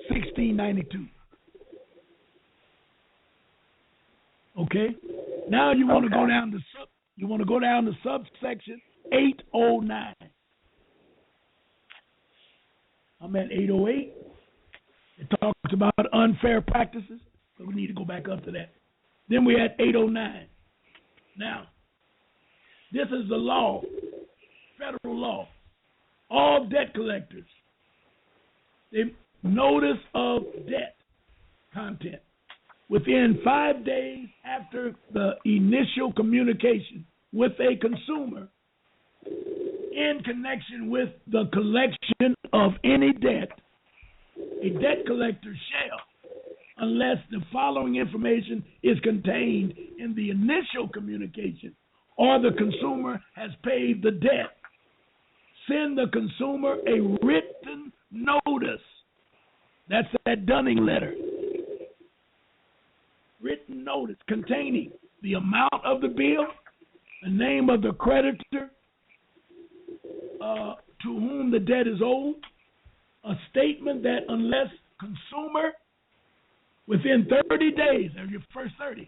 1692. Okay. Now you want to go down to subsection 809. I'm at 808. It talks about unfair practices, so we need to go back up to that. Then we're at 809. Now, this is the law, federal law. All debt collectors, they notice of debt content. within 5 days after the initial communication with a consumer in connection with the collection of any debt, a debt collector shall, unless the following information is contained in the initial communication or the consumer has paid the debt, send the consumer a written notice. That's that Dunning letter. Written notice containing the amount of the bill, the name of the creditor to whom the debt is owed, a statement that unless consumer within 30 days, there's your first 30,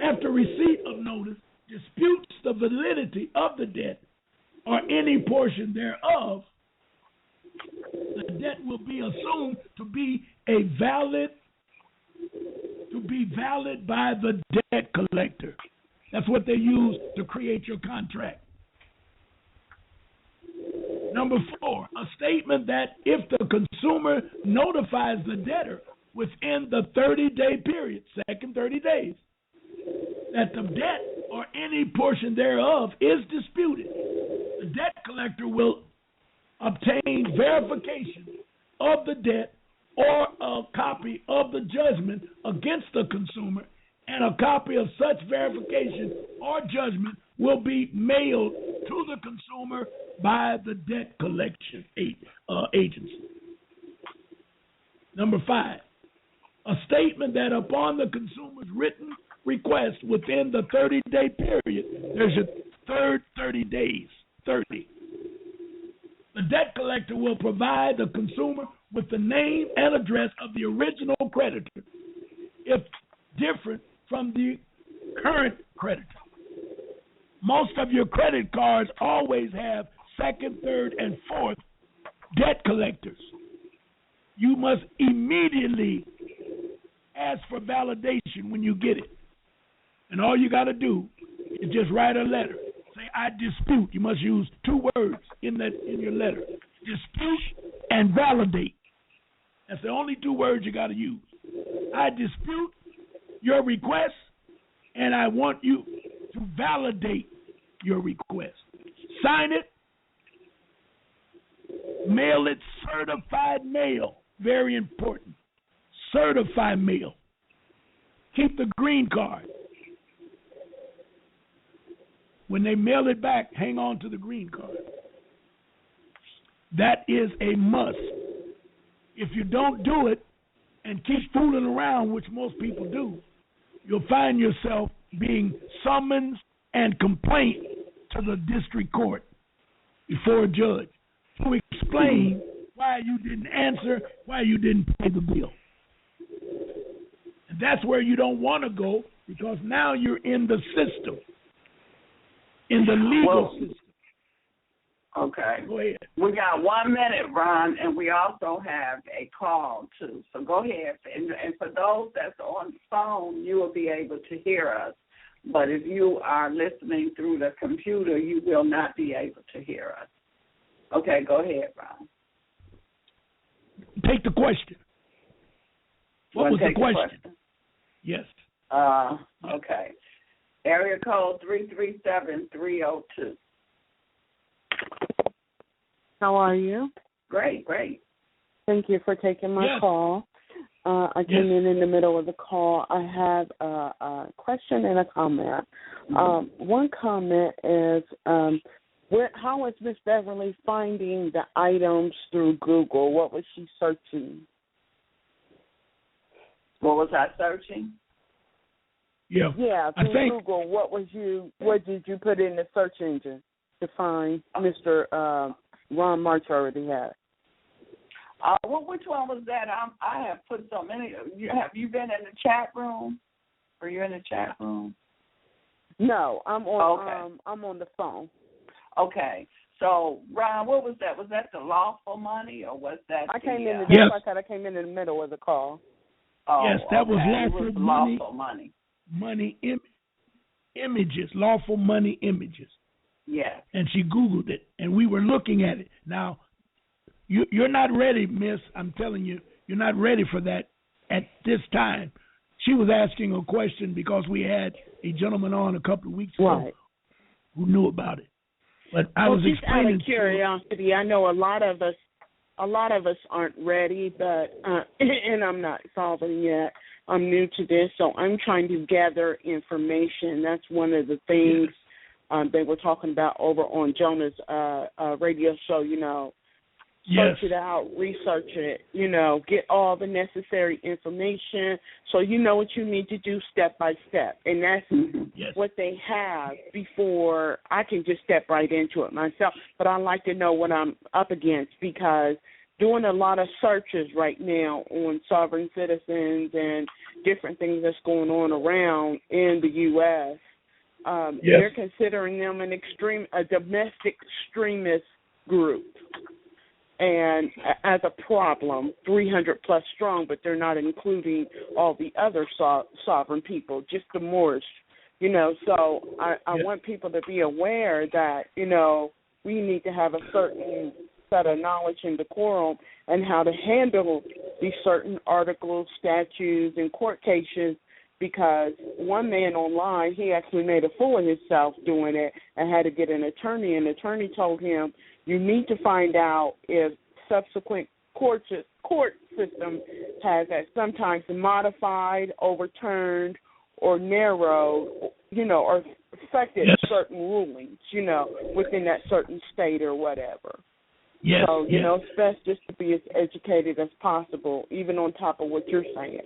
after receipt of notice, disputes the validity of the debt or any portion thereof, the debt will be assumed to be valid by the debt collector. That's what they use to create your contract. Number 4, a statement that if the consumer notifies the debtor within the 30-day period, second 30 days, that the debt or any portion thereof is disputed, the debt collector will obtain verification of the debt or a copy of the judgment against the consumer, and a copy of such verification or judgment will be mailed to the consumer by the debt collection agency. Number 5, a statement that upon the consumer's written request within the 30-day period, there's a third 30 days, 30. The debt collector will provide the consumer with the name and address of the original creditor, if different from the current creditor. Most of your credit cards always have second, third, and fourth debt collectors. You must immediately ask for validation when you get it. And all you got to do is just write a letter. Say, I dispute. You must use 2 words in your letter. Dispute and validate. That's the only 2 words you got to use. I dispute your request, and I want you to validate your request. Sign it. Mail it certified mail. Very important. Certified mail. Keep the green card. When they mail it back, hang on to the green card. That is a must. If you don't do it and keep fooling around, which most people do, you'll find yourself being summoned and complaint to the district court before a judge to explain why you didn't answer, why you didn't pay the bill. And that's where you don't want to go, because now you're in the system, in the legal system. Okay. Go ahead. We got 1 minute, Ron, and we also have a call, too. So go ahead. And for those that's on the phone, you will be able to hear us. But if you are listening through the computer, you will not be able to hear us. Okay, go ahead, Ron. Take the question. What was the question? Yes. Okay. Area code 337-302. How are you? Great. Thank you for taking my call. I came in the middle of the call. I have a question and a comment. One comment is, how is Miss Beverly finding the items through Google? What was she searching? What was I searching? Yeah, through Google. What did you put in the search engine to find Mr. Ron March already had? Which one was that? I have put so many. Have you been in the chat room? Were you in the chat room? No, I'm on the phone. Okay. So, Ron, what was that? Was that the lawful money, or was that I came in in the middle of the call. Oh, yes, that was lawful money. Money images, lawful money images. Yes. And she Googled it, and we were looking at it. Now, you're not ready, miss. I'm telling you, you're not ready for that at this time. she was asking a question because we had a gentleman on a couple of weeks ago who knew about it. But I was just explaining out of curiosity, I know a lot of us aren't ready, but and I'm not solving yet. I'm new to this, so I'm trying to gather information. That's one of the things they were talking about over on Jonah's radio show. Search it out, research it, get all the necessary information so you know what you need to do step by step. And that's what they have before I can just step right into it myself. But I like to know what I'm up against, because doing a lot of searches right now on sovereign citizens and different things that's going on around in the U.S., they're considering them a domestic extremist group. And as a problem, 300 plus strong, but they're not including all the other sovereign people, just the Moors, So I want people to be aware that, we need to have a certain set of knowledge and decorum and how to handle these certain articles, statutes, and court cases, because one man online, he actually made a fool of himself doing it and had to get an attorney, and the attorney told him, you need to find out if subsequent court system has sometimes modified, overturned, or narrowed, or affected certain rulings, within that certain state or whatever. So, it's best just to be as educated as possible, even on top of what you're saying.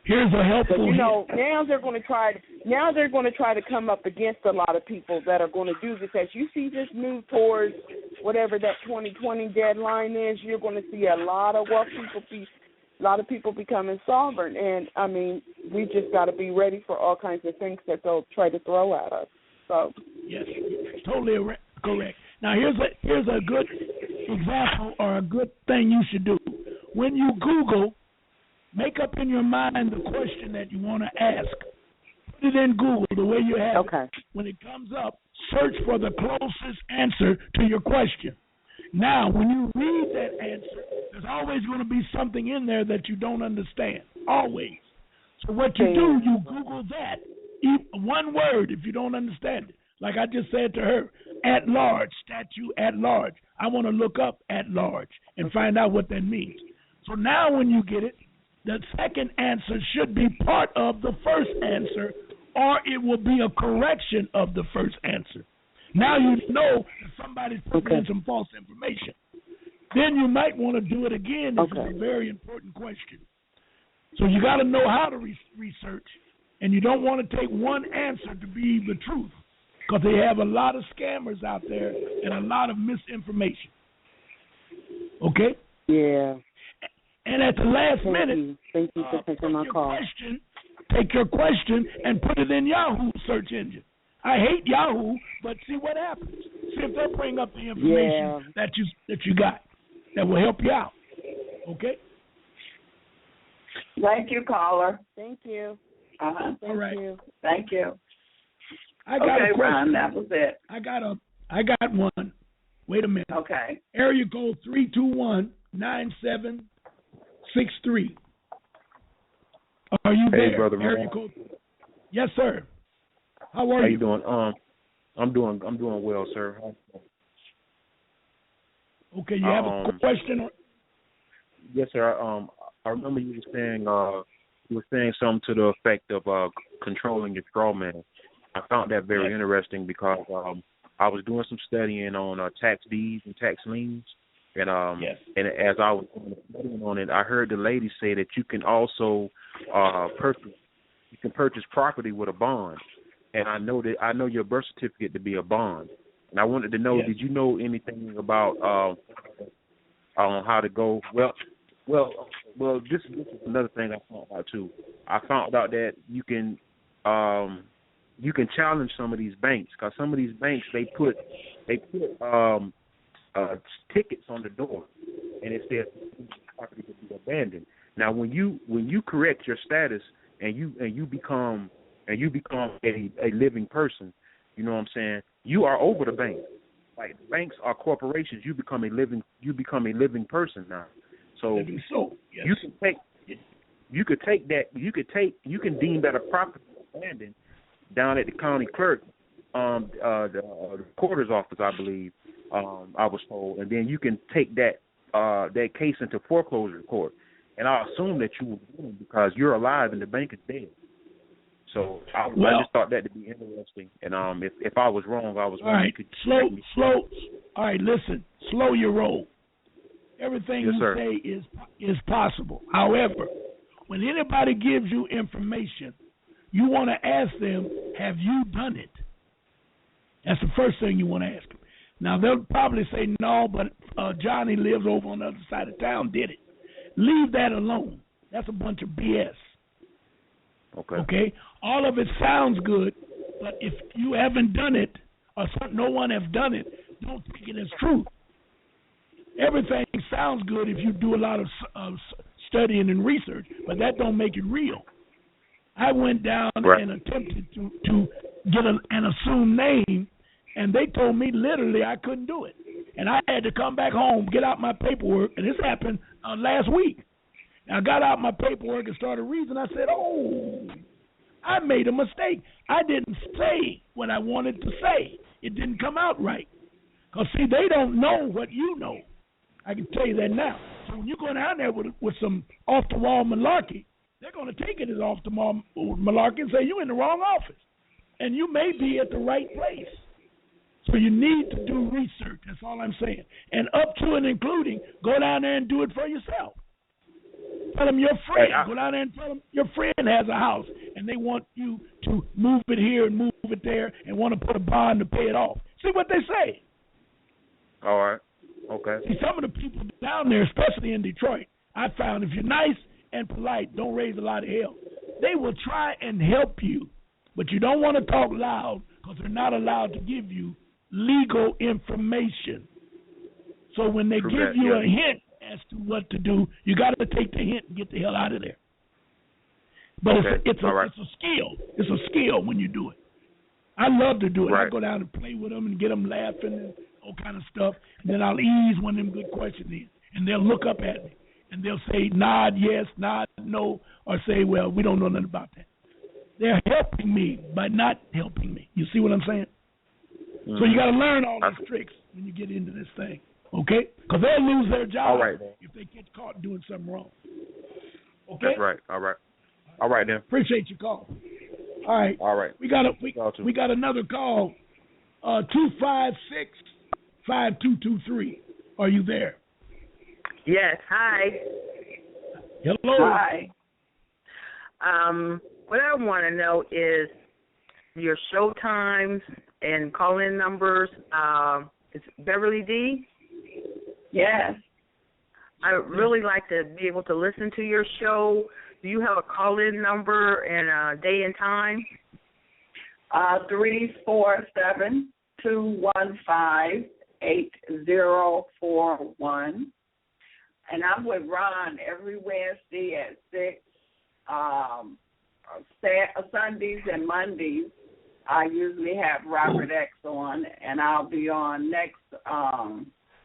Here's a helpful. Now they're going to try. Now they're going to try to come up against a lot of people that are going to do this. As you see this move towards whatever that 2020 deadline is, you're going to see a lot of people becoming sovereign. And I mean, we just got to be ready for all kinds of things that they'll try to throw at us. So yes, totally correct. Now here's a good example or a good thing you should do when you Google. Make up in your mind the question that you want to ask. Put it in Google the way you have it. When it comes up, search for the closest answer to your question. Now, when you read that answer, there's always going to be something in there that you don't understand. Always. So what you do, you Google that. One word if you don't understand it. Like I just said to her, at large, statute at large. I want to look up at large and find out what that means. So now when you get it, the second answer should be part of the first answer, or it will be a correction of the first answer. Now you know that somebody's putting in some false information. Then you might want to do it again. This is a very important question. So you got to know how to research, and you don't want to take one answer to be the truth, because they have a lot of scammers out there and a lot of misinformation. Okay? Yeah. And at the last minute, thank you for taking my call. Take your question and put it in Yahoo search engine. I hate Yahoo, but see what happens. See if they'll bring up the information that you got that will help you out. Okay? Thank you, caller. Thank you. Thank All right. you. Thank you. I got a question. Ron, that was it. I got one. Wait a minute. Okay. Area code 321-9763. Are you there? Hey, brother. Area code. Yes, sir. How are you? How you doing? I'm doing well, sir. Okay, you have a question? Yes, sir. I remember you were saying something to the effect of controlling your straw man. I found that very interesting because I was doing some studying on tax deeds and tax liens. And and as I was studying on it, I heard the lady say that you can also purchase property with a bond. And I know your birth certificate to be a bond. And I wanted to know, did you know anything about how to go? Well, this is another thing I found out too. I found out that you can challenge some of these banks, because some of these banks they put tickets on the door, and it says property to be abandoned. Now, when you correct your status and you become a living person, you know what I'm saying? You are over the bank. Like, banks are corporations. You become a living person now. So yes. you can deem that a property abandoned down at the county clerk, the recorder's office, I believe. I was told, and then you can take that case into foreclosure court. And I assume that you will win because you're alive and the bank is dead. So I just thought that to be interesting. And if I was wrong, I was wrong. All right, slow. All right, listen, slow your roll. Everything you say is possible. However, when anybody gives you information, you want to ask them, have you done it? That's the first thing you want to ask them. Now, they'll probably say, no, but Johnny lives over on the other side of town, did it. Leave that alone. That's a bunch of BS. Okay? All of it sounds good, but if you haven't done it or no one has done it, don't take it as truth. Everything sounds good if you do a lot of studying and research, but that don't make it real. I went down and attempted to get an assumed name, and they told me literally I couldn't do it. And I had to come back home, get out my paperwork, and this happened last week. And I got out my paperwork and started reading. I said, oh, I made a mistake. I didn't say what I wanted to say. It didn't come out right. Because, see, they don't know what you know. I can tell you that now. So when you go down there with some off-the-wall malarkey, they're going to take it as off-the-wall malarkey and say, you're in the wrong office. And you may be at the right place. So you need to do research. That's all I'm saying. And up to and including, go down there and do it for yourself. Tell them your friend. Go down there and tell them your friend has a house, and they want you to move it here and move it there and want to put a bond to pay it off. See what they say. All right. Okay. See, some of the people down there, especially in Detroit, I found if you're nice and polite, don't raise a lot of hell. They will try and help you, but you don't want to talk loud because they're not allowed to give you legal information. So when they give you a hint as to what to do, you got to take the hint and get the hell out of there. But it's a skill. It's a skill when you do it. I love to do it. I go down and play with them and get them laughing and all kind of stuff. And then I'll ease one of them good questions in. And they'll look up at me. And they'll say nod yes, nod no, or say, well, we don't know nothing about that. They're helping me by not helping me. You see what I'm saying? Mm-hmm. So you got to learn all these tricks when you get into this thing. Okay? Because they'll lose their job if they get caught doing something wrong. Okay? That's right. All right. All right, then. Appreciate your call. All right. All right. We got another call. 256-5223. Are you there? Yes. Hi. Hello. Hi. What I want to know is your show times and call-in numbers. It's Beverly D. Yes. I would really like to be able to listen to your show. Do you have a call-in number and a day and time? 347-215-8041. And I'm with Ron every Wednesday at 6. Sundays and Mondays, I usually have Robert X on, and I'll be on next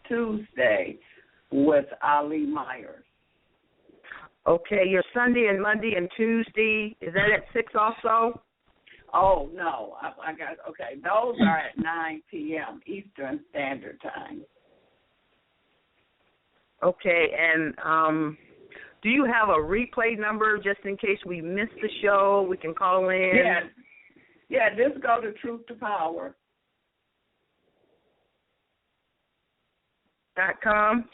Tuesday with Ali Myers. Okay, your Sunday and Monday and Tuesday, is that at 6 also? Oh, no. I got, okay, those are at 9 p.m. Eastern Standard Time. Okay, and do you have a replay number just in case we miss the show? We can call in. Yeah, just go to Truth to Power. .com.